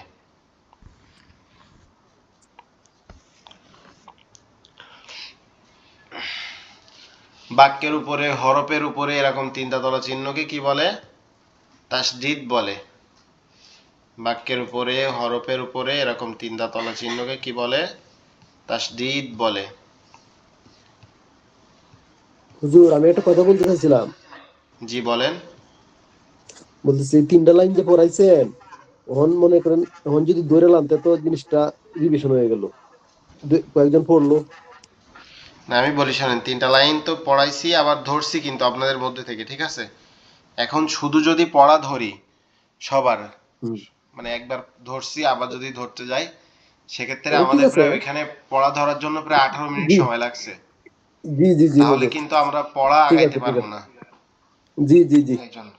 বাক্যের উপরে, হরফের উপরে এরকম তিনটা তলা চিহ্নকে কি বলে? তাসদিদ বলে। বাক্যের উপরে, হরফের উপরে এরকম তিনটা তলা চিহ্নকে কি বলে? তাসদিদ বলে। হুজুর, আমি একটা কথা বলতে চাইছিলাম। জি বলেন। বলতেছি 3টা লাইন যে পড়াইছেন, এখন মনে করেন এখন যদি ধরে লাম তো জিনিসটা রিভিশন হয়ে গেল, কয়েকজন পড়লো। না, আমি বলি শোনেন, 3টা লাইন তো পড়াইছি, আবার ধরছি কিন্তু আপনাদের মধ্যে থেকে, ঠিক আছে? এখন শুধু যদি পড়া ধরি সবার, হুম। মানে একবার ধরছি আবার যদি ধরতে যাই, সেক্ষেত্রে ঠিক আমাদের আছে। প্রায় ওইখানে পড়া ধরার জন্য প্রায় 18 মিনিট জি সময় লাগছে। জি জি জি তাহলে হুজুর। কিন্তু আমরা পড়া ঠিক আগাইতে আছে, ঠিক পারবো আছে। না। জি জি জি এই জন্য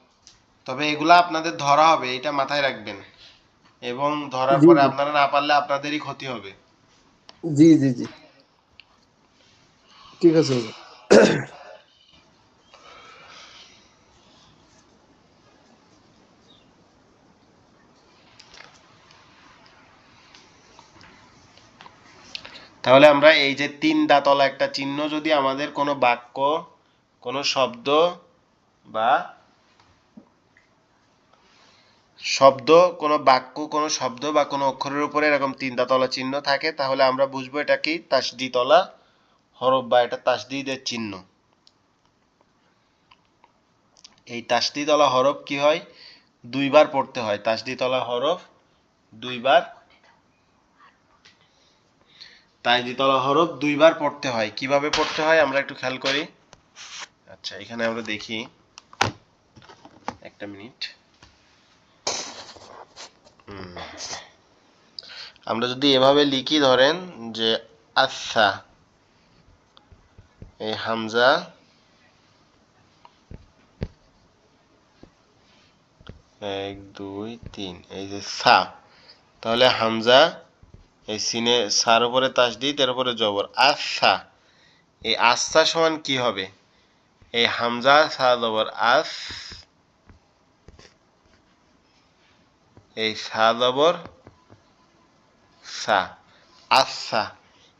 তবে এগুলা আপনাদের ধরা হবে, এটা মাথায় রাখবেন, এবং ধরার জি পরে জি আপনারা না পারলে আপনাদেরই ক্ষতি হবে। জি জি জি ঠিক আছে হুজুর। তাহলে আমরা এই যে তিন দাঁতলা একটা চিহ্ন যদি আমাদের কোনো বাক্য, কোনো শব্দ বা শব্দ, কোনো বাক্য, কোনো শব্দ বা কোনো অক্ষরের উপরে এরকম তিন দাঁতলা চিহ্ন থাকে, তাহলে আমরা বুঝবো এটা কি? তাসদিদওয়ালা হরফ, বা এটা তাসদিদের চিহ্ন। এই তাসদিদওয়ালা হরফ কি হয়? দুইবার পড়তে হয়। তাসদিদওয়ালা হরফ দুইবার, তাসদিদওয়ালা হরফ দুইবার পড়তে হয়। কিভাবে পড়তে হয় আমরা একটু খেয়াল করি। আচ্ছা, এখানে আমরা দেখি, একটা মিনিট। আমরা যদি এভাবে লিখি, ধরেন যে আচ্ছা, এই হামজা, এক দুই তিন, এই যে সা, তাহলে হামজা, এই সিনে সার উপরে তাসদিদ, এর উপরে জবর, আচ্ছা। এই আচ্ছা সমান কি হবে? এই হামজা সা জবর আস, এই সা জবর সা, আচ্ছা।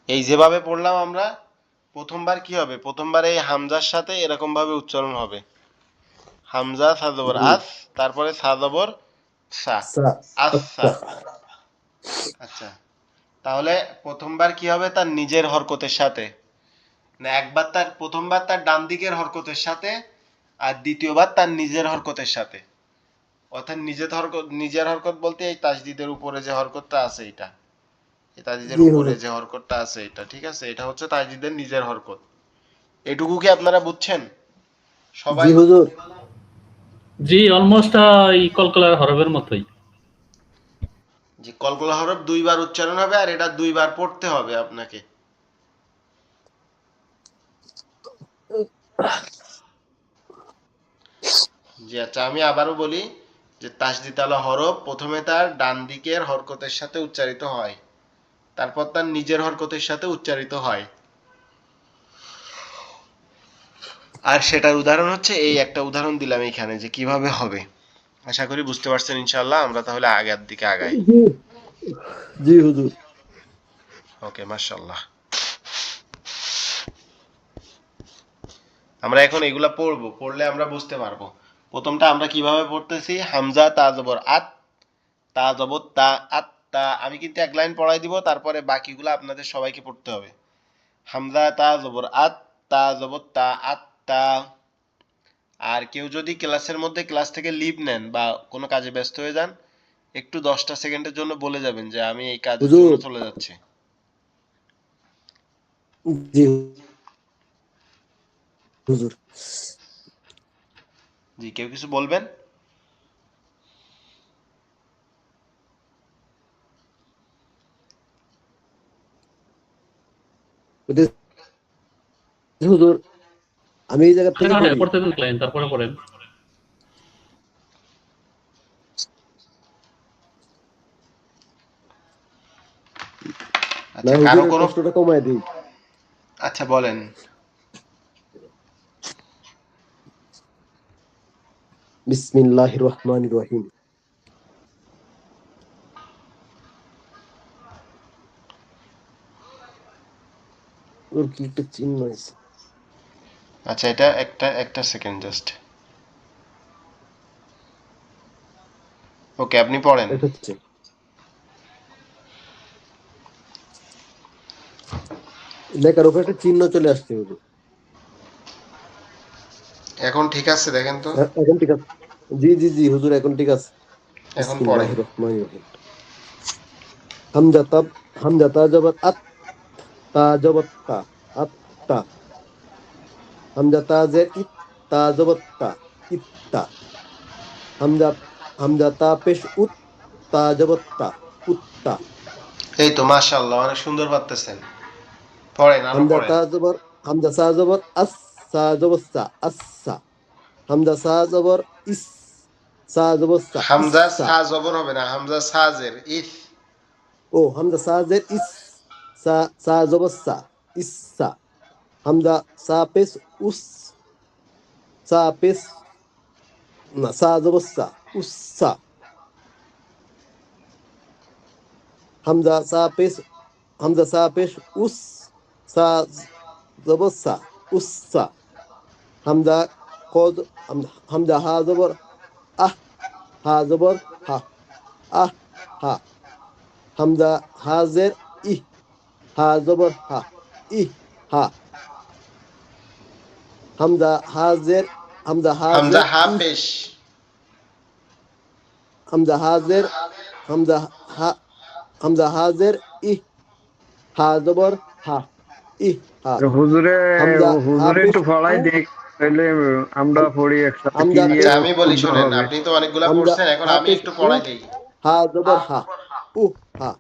এই যেভাবে পড়লাম আমরা, প্রথমবার কি হবে? প্রথমবার এই হামজার সাথে এরকম ভাবে উচ্চারণ হবে, হামজা সা জবর জি। আস, তারপরে সা জবর সা, আচ্ছা। আচ্ছা। আচ্ছা, তাহলে প্রথমবার কি হবে? তার নিজের হরকতের সাথে, না একবার তার, প্রথমবার তার ডান দিকের হরকতের সাথে, আর দ্বিতীয়বার তার নিজের হরকতের সাথে। অর্থাৎ নিজের হরকত বলতে এই তাসদিদের উপরে যে হরকতটা আছে এটা, এই তাসদিদের জি উপরে হুজুর। যে হরকতটা আছে এটা, ঠিক আছে? এটা হচ্ছে তাসদিদের নিজের হরকত। এটুকু কি আপনারা বুঝছেন জি সবাই? হুজুর। জি অলমোস্ট এই কলকলার হরফের মতোই। যে কলকলা হরফ দুইবার উচ্চারণ হবে, আর এটা দুইবার পড়তে হবে আপনাকে। জি আচ্ছা, আমি আবারও বলি যে তাসদিদ আলা হরফ প্রথমে তার ডান দিকের হরকতের সাথে উচ্চারিত হয়, তারপর তার নিজের হরকতের সাথে উচ্চারিত হয়। আর সেটার উদাহরণ হচ্ছে, এই একটা উদাহরণ দিলাম এখানে যে কিভাবে হবে। আশা করি বুঝতে পারছেন ইনশাআল্লাহ। আমরা তাহলে আগের দিকে আগাই। জি জি হুজুর। ওকে, মাশাআল্লাহ। আমরা এখন এগুলা পড়বো, পড়লে আমরা বুঝতে পারবো। প্রথমটা আমরা কিভাবে পড়তেছি? হামজা তা জবর আত, তা জবর তা, আত তা। আমি কিন্তু এক লাইন পড়াই দিব, তারপরে বাকিগুলো আপনাদের সবাইকে পড়তে হবে। হামজা তা জবর আত, তা জবর তা, আত তা। আর কেউ যদি ক্লাসের মধ্যে, ক্লাস থেকে লিভ নেন বা কোনো কাজে ব্যস্ত হয়ে যান, একটু 10টা সেকেন্ডের জন্য বলে যাবেন যে আমি এই কাজের জন্য হুজুর। চলে যাচ্ছি। জি হুজুর। জি, কেউ কিছু বলবেন? হুজুর আমি এই জায়গা থেকে আগে বলি। পড়তে দেন ক্লায়েন্ট, তারপরে পড়েন। না আচ্ছা, কারো হুজুরের কোনো, কষ্টটা কমায় দিই। আচ্ছা বলেন। বিসমিল্লাহির রহমানির রহিম। ওর কি একটা চিহ্ন আছে। আচ্ছা, এটা একটা সেকেন্ড জাস্ট। ওকে, আপনি পড়েন। এটা হচ্ছে লেখার উপরে একটা চিহ্ন চলে আসছে হুজুর। এখন ঠিক আছে, দেখেন তো। এখন ঠিক আছে। জি জি জি হুজুর এখন ঠিক আছে। এখন পড়েন। বিসমিল্লাহির রহমানির রহিম। হামজা তাব, হামজা তা জবর আত, তা জবর তা, আত তা। হামজা তা জের ইত, তা জবর তা, ইত্তা। হামজা, হামজা তা পেশ উত, তা জবর তা, উত্তা। এই তো মাশাআল্লাহ, অনেক সুন্দর পারতেছেন। পড়েন, আরো হামজা পড়েন। তা জবর, হামজা সা জবর আস, সা জবর সা, আচ্ছা। হামজা সা জবর ইস, সা জবর সা, হামজা ইসা। সা জবর হবে না, হামজা সাজের ইস। ও হামজা সা জের ইস, সা, সা জবর সা, ইসা। হামজা সা পেশ উস, সা পেশ, না সা জবর সা, উসা। হামজা সা পেশ, হামজা সা পেশ উস, সা জবর সা, উসা। হামজা কদ, হামজা হা জবর আহ, হা জবর হা, আহ হা। হামজা হাজের ইহ, হা জবর হা, ইহ হা। হামজা হাজের, হামজা হামজা হাজের হা ইহ, পেশ। হামজা হাজের, হামজা হা, হামজা হাজের ইহ, হা জবর হা, ইহ হা। হুজুরে, হামজা হা হুজুরে পেশ একটু উ, ফলাই দেখ, তাহলে আমরা পড়ি একসাথে, কি হামজা আচ্ছা, পেশ, আমি বলি শুদ্ধ শুনেন, হবে। আপনি তো অনেকগুলা হামজা পড়ছেন, এখন হা আমি পেশ একটু উ, পড়াই দেই। হা জবর হা, উ হা।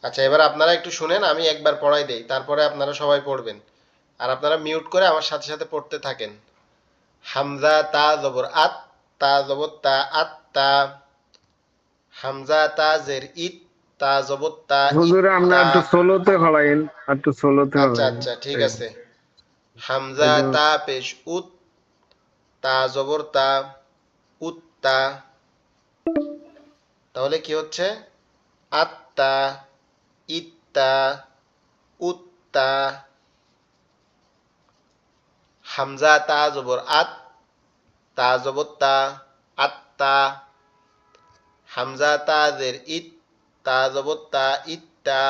আচ্ছা, এবার আপনারা একটু শুনেন, আমি একবার পড়াই দেই, তারপরে আপনারা সবাই পড়বেন। আর আপনারা মিউট করে আমার সাথে সাথে পড়তে থাকেন। হামজা তা জবর আত, তা জবর তা, আত্তা। হামজা তা জের ইত, তা জবর তা, হুজুরে আমরা ইত্তা। একটু সোলোতে ফলাইন, একটু সোলোতে আচ্ছা ফলাইন। আচ্ছা, ঠিক এই- আছে। হামজা এই যে তা পেশ উত, তা জবর তা, উত্তা। তাহলে কি হচ্ছে? আত্তা, ইত্তা, উত্তা। হামজা তা জবর আত, তা জবর তা, আত্তা। হামজা তা জের ইত, তা জবর তা, ইত্তা।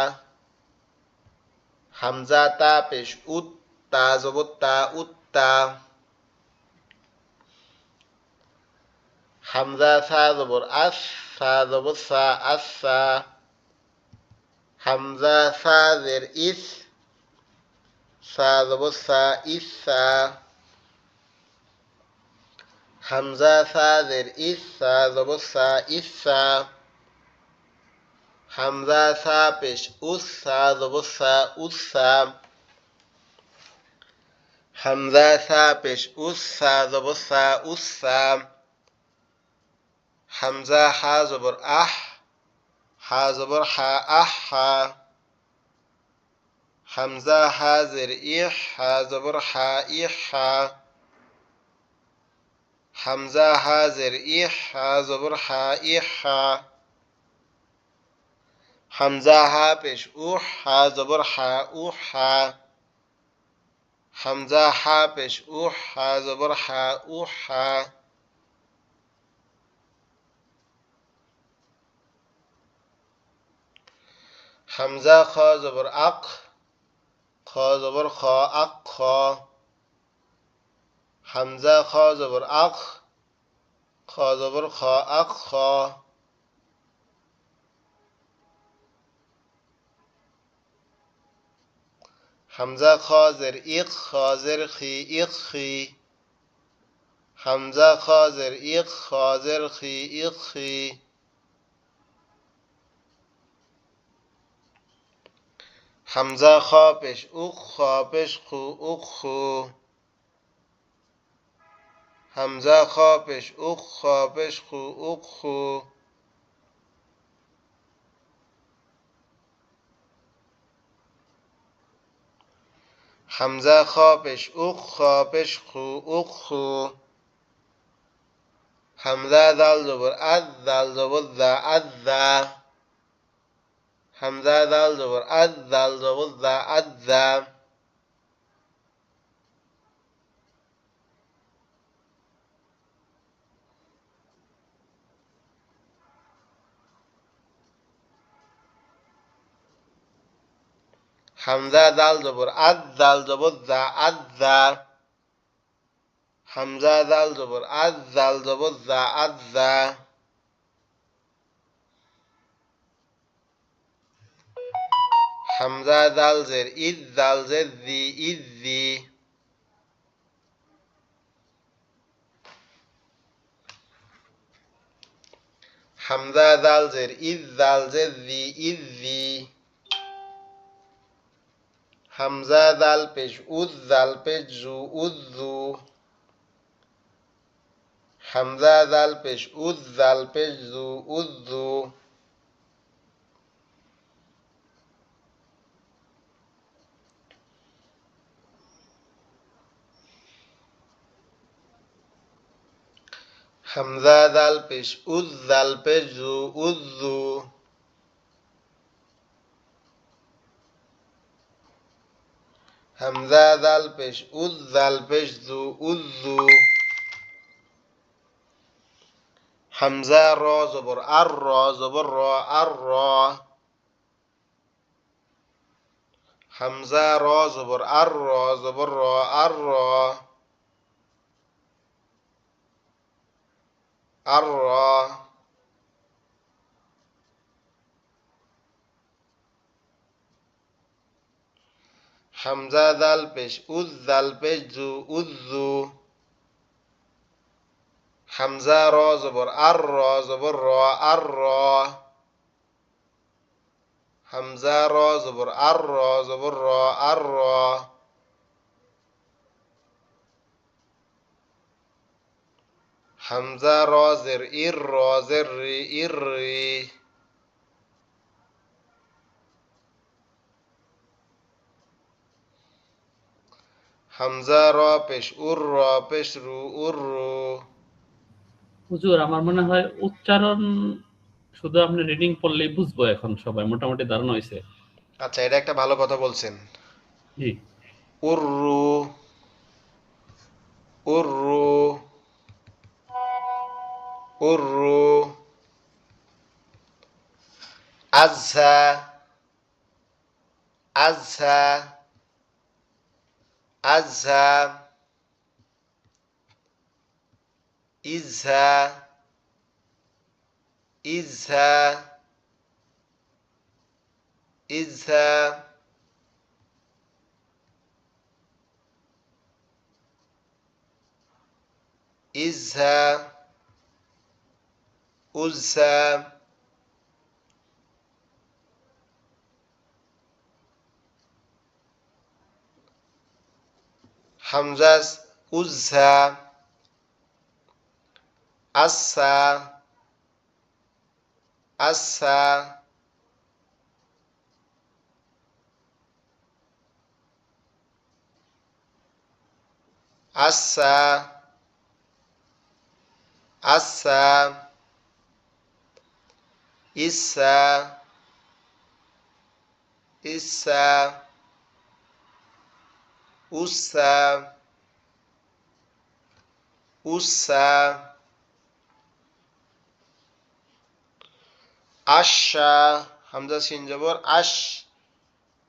হামজা তা পেশ উত, তা জবর তা, উত্তা। হামজা সা জবর আস, সা জবর সা, আচ্ছা। হামজা সা জের ইস, সা জবর সা, ইসা। হামজা সা জের ইস, সা জবর সা, ইসা। হামজা সা পেশ উস, সা জবর সা, উসা। হামজা সা পেশ উস, সা জবর সা, উসা। হামজা হা জবর আহ, হা জবর হা, আহা। হামজা হা জের ইহ, হা জবর হা, ইহা। হামজা হা জের ইহ, হা জবর হা, ইহা। হামজা হা পেশ উহ, হা জবর হা, উহা। হামজা হা পেশ উহ, হা জবর হা, উহা। হামজা খ জবর আক, খ জবর খ, আক খ। হামজা খ জবর আক, খ জবর খ, আক খ। হামজা খাজের ইক খাজের খি ইক খি হামজা খাজের ইক খাজের খি ইক খি হামজা খা পেশ উক খা পেশ খু উক খু হামজা খা পেশ উক খা পেশ খু উক খু হামজা খা পেশ উক খা পেশ খু উক খু হামজা দাল জবর আদ দাল জবর দা আদ দা হামজা দাল জবর আদ দাল জবর দা আদ দা হামজা দাল জবর আদ দাল জবর দা আদ দা হামজা দাল জবর আদ দাল জবর দা আদ দা হামজা দাল জের ইদ দাল জের দি ইদ দি হামজা দাল জের ইদ দাল জের দি ইদ দি হামজা দাল পেশ উদ দাল পেশ জু উদ্দু হামজা দাল পেশ উদ দাল পেশ জু উদ্দু হামজা দাল পেশ উদ দাল পেশ জু উদ্দু হামজা দাল পেশ উদ দাল পেশ জু উদ্দু হামজা র জবর আর র জবর র আর র হামজা র জবর আর র জবর র আর র আর র হামজা দাল পেশ উদ দাল পেশ জু উদ্দু হামজা র জবর আর র জবর র আর র হামজা র জবর আর র জবর র আর র হামজা র জের ইর র জের রি ইর রি হামজা র পেশ উর র পেশ রু উর রু হুজুর আমার মনে হয় উচ্চারণ শুধু আপনি রিডিং পড়লেই বুঝবো এখন সবাই মোটামুটি ধারণা হয়েছে। আচ্ছা, এটা একটা ভালো কথা বলছেন। জি উর রু উর রু উর রু আজহা আজহা আজহা ইজহা ইজহা ইজহা ইজহা উজহা হামজা উজহা আসা আসা আসা আসা ইসা ইসা উসা উসা আশা হামজা সিন জবর আশ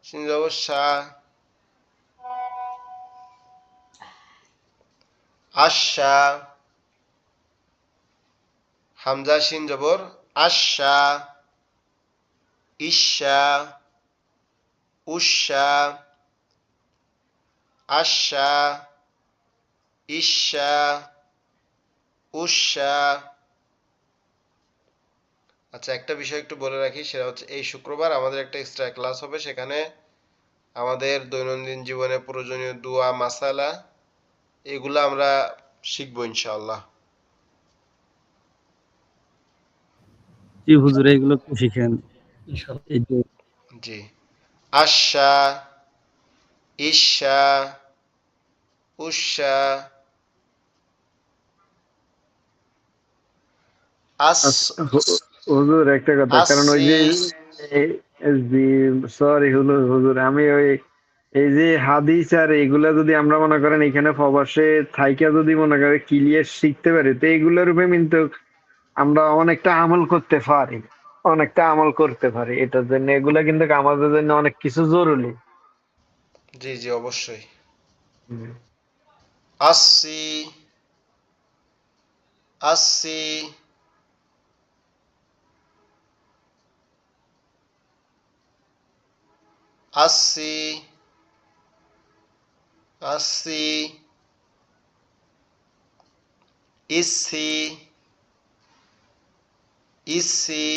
সিন জবর শা আশা হামজা সিন জবর আশা ইশা উশা আশা, ঈশা, উষা। আচ্ছা, একটা বিষয় একটু বলে রাখি, সেটা হচ্ছে এই শুক্রবার আমাদের একটা এক্সট্রা ক্লাস হবে, সেখানে আমাদের দৈনন্দিন জীবনে প্রয়োজনীয় দোয়া মাসালা এগুলো আমরা শিখবো ইনশাআল্লাহ। জি হুজুর, এইগুলো একটু শিখেন। ইনশাআল্লাহ। এই যে জি। আশা, ঈশা, উষা, আস, হুজুর একটা কথা, কারণ ওই আসি। যে সরি হুজুর, আমি ওই এই যে হাদিস আর এগুলা যদি আমরা মনে করেন এখানে প্রবাসে থাইকা যদি মনে করেন ক্লিয়ার শিখতে পারি, তো এগুলোর উপরে কিন্তু আমরা অনেকটা আমল করতে পারি, এটার জন্য এগুলা কিন্তু আমাদের জন্য অনেক কিছু জরুরি। জি জি, অবশ্যই। হুম। আসি, আসি, আসি, আসি, ইসি, ইসি,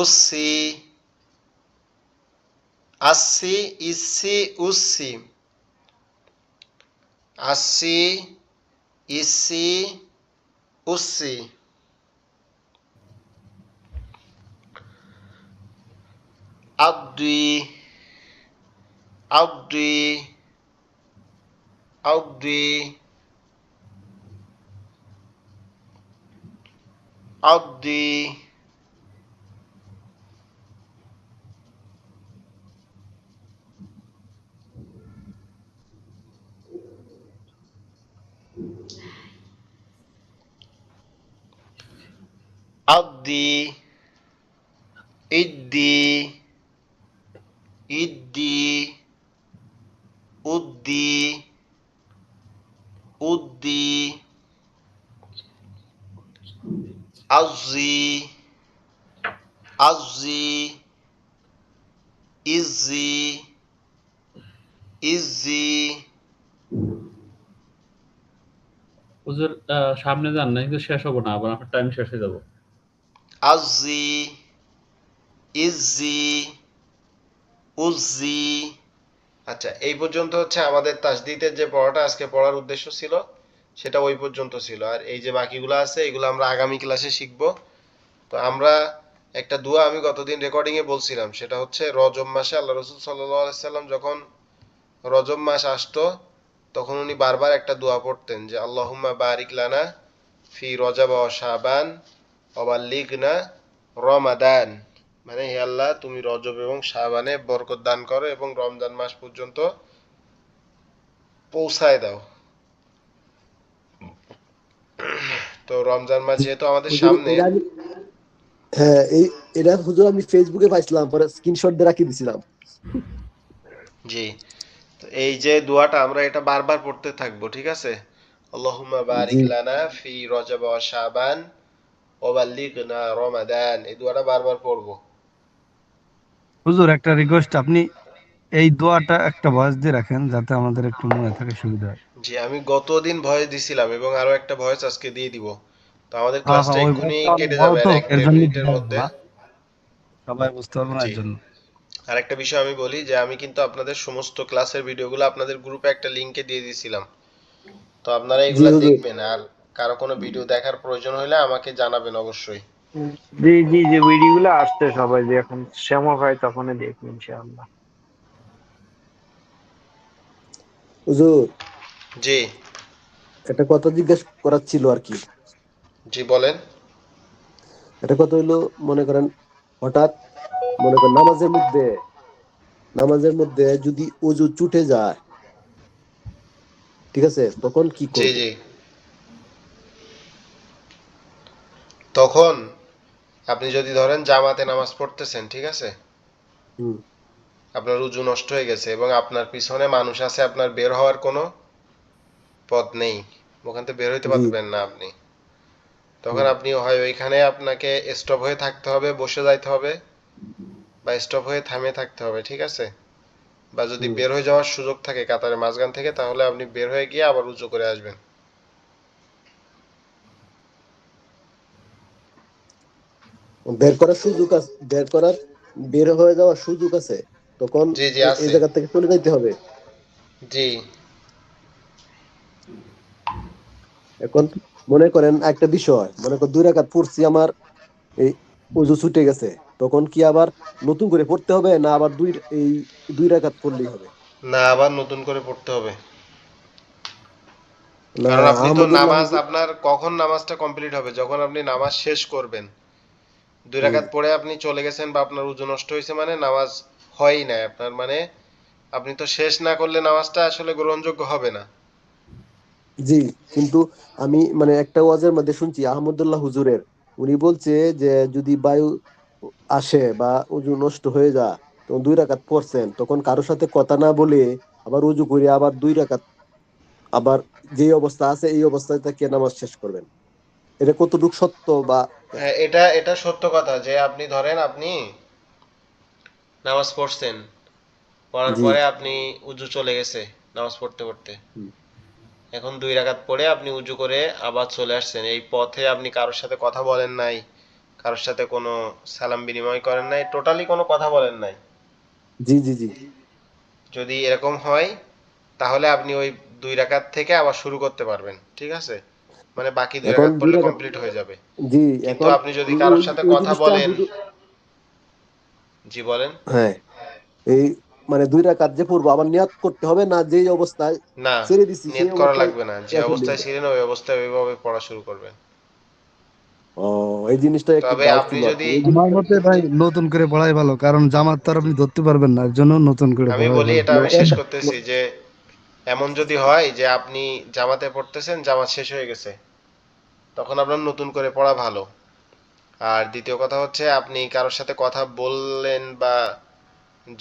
উসি, আসি, ইসি, উসি, আসি, ইসি, উসি। আব্দি, আব্দি, আব্দি, আব্দি, আব্দি, ইদ্দি, ইদ্দি, উদ্দি, উদ্দি, আজি, আজি, ইজি, ইজি, হুজুর সামনে যান না, কিন্তু শেষ হবো না, আবার আপনার টাইম শেষ হয়ে যাবো। আজি, ইজি, উজি। আচ্ছা, এই পর্যন্ত হচ্ছে আমাদের তাসদিদের যে পড়াটা আজকে পড়ার উদ্দেশ্য ছিল, সেটা ওই পর্যন্ত ছিল। আর এই যে বাকিগুলো আছে এগুলো আমরা আগামী ক্লাসে শিখবো। তো আমরা একটা দোয়া আমি গতদিন রেকর্ডিং এ বলছিলাম, সেটা হচ্ছে রজব মাসে আল্লাহ রসুল সাল্লাল্লাহু আলাইহি সাল্লাম যখন রজব মাস আসতো, তখন উনি বারবার একটা দোয়া পড়তেন যে আল্লাহুম্মা বারিক লানা ফি রজব ওয়া শাবান ওয়া বাল্লিগনা রমাদান। মানে হে আল্লাহ, তুমি রজব এবং শাবানে বরকত দান করো এবং রমজান মাস পর্যন্ত পৌঁছায় দাও। তো রমজান মাস যেহেতু আমাদের হুজুর সামনে। এটা আমি, হ্যাঁ এই এটা হুজুর আমি ফেসবুকে পাইছিলাম, পরে স্ক্রিনশট দিয়ে রাখি দিছিলাম। জি। তো এই যে দোয়াটা আমরা এটা বারবার পড়তে থাকবো, ঠিক আছে? আল্লাহুম্মা জি বারিক লানা ফি রজব ওয়া শাবান ওয়া বাল্লিগনা রমাদান, এই দোয়াটা বারবার পড়বো। হুজুর একটা রিকোয়েস্ট, আপনি এই দোয়াটা একটা ভয়েস দিয়ে রাখেন যাতে আমাদের একটু মনে থাকে, সুবিধা হয়। জি, আমি গতদিন ভয়েস দিছিলাম এবং আরো একটা ভয়েস আজকে দিয়ে দিব। তো আমাদের হ্যাঁ ক্লাসটা হ্যাঁ, ওই এক্ষুনি ভয়েসটা অনেক কেটে বড় যাবে তো, আর এক এর দেড় জন্য মিনিটের দেওয়া যাবে মধ্যে। না, সবাই বুঝতে পারবে না জি। এর জন্য। আরেকটা বিষয় আমি বলি যে আমি কিন্তু আপনাদের সমস্ত ক্লাসের ভিডিওগুলো আপনাদের গ্রুপে একটা লিংকে দিয়ে দিয়েছিলাম। তো আপনারা জি এগুলা হুজুর। দেখবেন, আর কারো কোনো ভিডিও দেখার প্রয়োজন হলে আমাকে জানাবেন অবশ্যই। জি জি, যে ভিডিওগুলো আসছে সবাই যে এখন সময় হয় তখনই দেখবো ইনশাআল্লাহ। হুজুর জি। একটা কথা জিজ্ঞেস করার ছিল আর কি। জি, বলেন। একটা কথা হইলো, মনে করেন হঠাৎ মনে করেন নামাজের মধ্যে যদি অজু ছুটে যায়, ঠিক আছে, তখন কি জি করব? জি, তখন আপনি যদি ধরেন জামাতে নামাজ পড়তেছেন, ঠিক আছে, হুম। আপনার উজু নষ্ট হয়ে গেছে এবং আপনার পিছনে মানুষ আছে, আপনার বের হওয়ার কোনো পথ নেই, ওখান থেকে বের হইতে জি পারবেন না আপনি। তো তখন আপনি হয় ওইখানে আপনাকে স্টপ হয়ে থাকতে হবে, বসে যাইতে হবে, বা স্টপ হয়ে থামে থাকতে হবে, ঠিক আছে? বা যদি বের হয়ে যাওয়ার সুযোগ থাকে কাতারের মাঝখান থেকে, তাহলে আপনি বের হয়ে গিয়ে আবার উঁচু করে আসবেন। বের করার সুযোগ আছে, বের হয়ে যাওয়ার সুযোগ আছে, তখন জি জি এই আছে। জায়গা থেকে চলে যাইতে হবে। জি এখন মনে করেন একটা বিষয়, মনে করেন 2 রাকাত পড়ছি, আমার এই ওযু ছুটে গেছে, তখন কি আবার নতুন করে পড়তে হবে, না আবার এই 2 রাকাত পড়লেই হবে? না, আবার নতুন করে পড়তে হবে। না কারণ আপনি তো আহমদুল্লাহ নামাজ, হুজুর। আপনার কখন নামাজটা কমপ্লিট হবে? যখন আপনি নামাজ শেষ করবেন। 2 রাকাত পড়ে আপনি চলে গেছেন বা আপনার উযু নষ্ট হয়েছে, মানে নামাজ হয়ই নাই আপনার, মানে আপনি তো শেষ না করলে নামাজটা আসলে গ্রহণযোগ্য হবে না। জি, কিন্তু আমি মানে একটা ওয়াজের মধ্যে শুনছি আহমদুল্লাহ হুজুরের, উনি বলছে যে যদি বায়ু আসে বা উজু নষ্ট হয়ে যায়, তখন 2 রাকাত পড়ছেন, তখন কারোর সাথে কথা না বলে আবার উজু করে আবার 2 রাকাত, আবার যে অবস্থা আছে এই অবস্থায় থেকে নামাজ শেষ করবেন। এটা কতটুকু সত্য বা? হ্যাঁ, এটা সত্য কথা যে আপনি ধরেন আপনি নামাজ পড়ছেন, পড়ার জি। পরে আপনি উযু চলে গেছে নামাজ পড়তে পড়তে। হুম। এখন 2 রাকাত পড়ে আপনি উযু করে আবার চলে আসছেন। এই পথে আপনি কারোর সাথে কথা বলেন নাই, কারোর সাথে কোনো সালাম বিনিময় করেন নাই, টোটালি কোনো কথা বলেন নাই। জি জি জি। যদি এরকম হয়, তাহলে আপনি ওই 2 রাকাত থেকে আবার শুরু করতে পারবেন, ঠিক আছে? মানে বাকি দুই এখন রাকাত দুই পড়লে রাকাত কমপ্লিট হয়ে যাবে। জি। কিন্তু এখন আপনি যদি উনি কারোর ওই সাথে ওই কথা জিনিসটা বলেন। হুজুর, জি বলেন। হ্যাঁ, এই মানে 2 রাকাত যে পড়বো আবার নিয়াত করতে হবে, না যেই অবস্থায় না, ছেড়ে দিছি সেই নিয়ত করা অবস্থায় লাগবে না, যে ইয়া করলেই অবস্থায় হবে? ছিলেন ওই অবস্থায় ওইভাবে পড়া শুরু করবেন। ও, এই জিনিসটা একটু তবে ডাউট আপনি ছিল আর কি, যদি, এই আমার জিনিসটা। মতে ভাই নতুন করে পড়াই ভালো, কারণ জামাত তো আর আপনি ধরতে পারবেন না, এর জন্য নতুন করে আমি পড়াই বলি, ভালো। এটা না আমি শেষ এটা করতেছি যে এমন যদি হয় যে আপনি জামাতে পড়তেছেন, জামাত শেষ হয়ে গেছে, তখন আপনার নতুন করে পড়া ভালো। আর দ্বিতীয় কথা হচ্ছে, আপনি কারোর সাথে কথা বললেন বা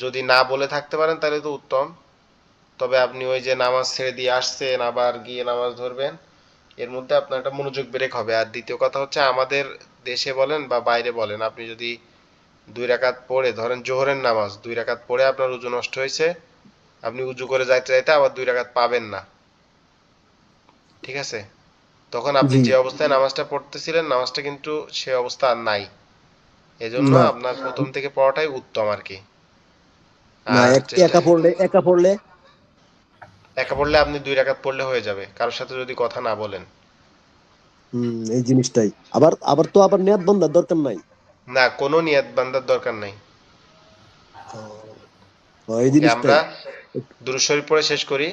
যদি না বলে থাকতে পারেন তাহলে তো উত্তম। তবে আপনি ওই যে নামাজ ছেড়ে দিয়ে আসছেন আবার গিয়ে নামাজ ধরবেন, এর মধ্যে আপনার একটা মনোযোগ ব্রেক হবে। আর দ্বিতীয় কথা হচ্ছে, আমাদের দেশে বলেন বা বাইরে বলেন, আপনি যদি 2 রাকাত পড়ে, ধরেন জোহরের নামাজ 2 রাকাত পড়ে আপনার উজু নষ্ট হয়েছে, আপনি উজু করে যাইতে যাইতে আবার 2 রাকাত পাবেন না, ঠিক আছে? তখন আপনি জি। যে অবস্থায় নামাজটা পড়তেছিলেন, নামাজটা কিন্তু সে অবস্থা আর নাই। এজন্য না আপনার প্রথম থেকে পড়াটাই উত্তম আর কি। না, আর চেষ্টা, একা পড়লে একা পড়লে আপনি 2 রাকাত পড়লে হয়ে যাবে, কারোর সাথে যদি কথা না বলেন। এই জিনিসটাই, আবার আবার তো আবার নিয়াত বন্ধার দরকার নাই। না, কোনো নিয়ত বান্দার দরকার নাই। ও, এই ওকে, আমরা জিনিসটাই। দুরূদ শরীফ পড়ে শেষ করি।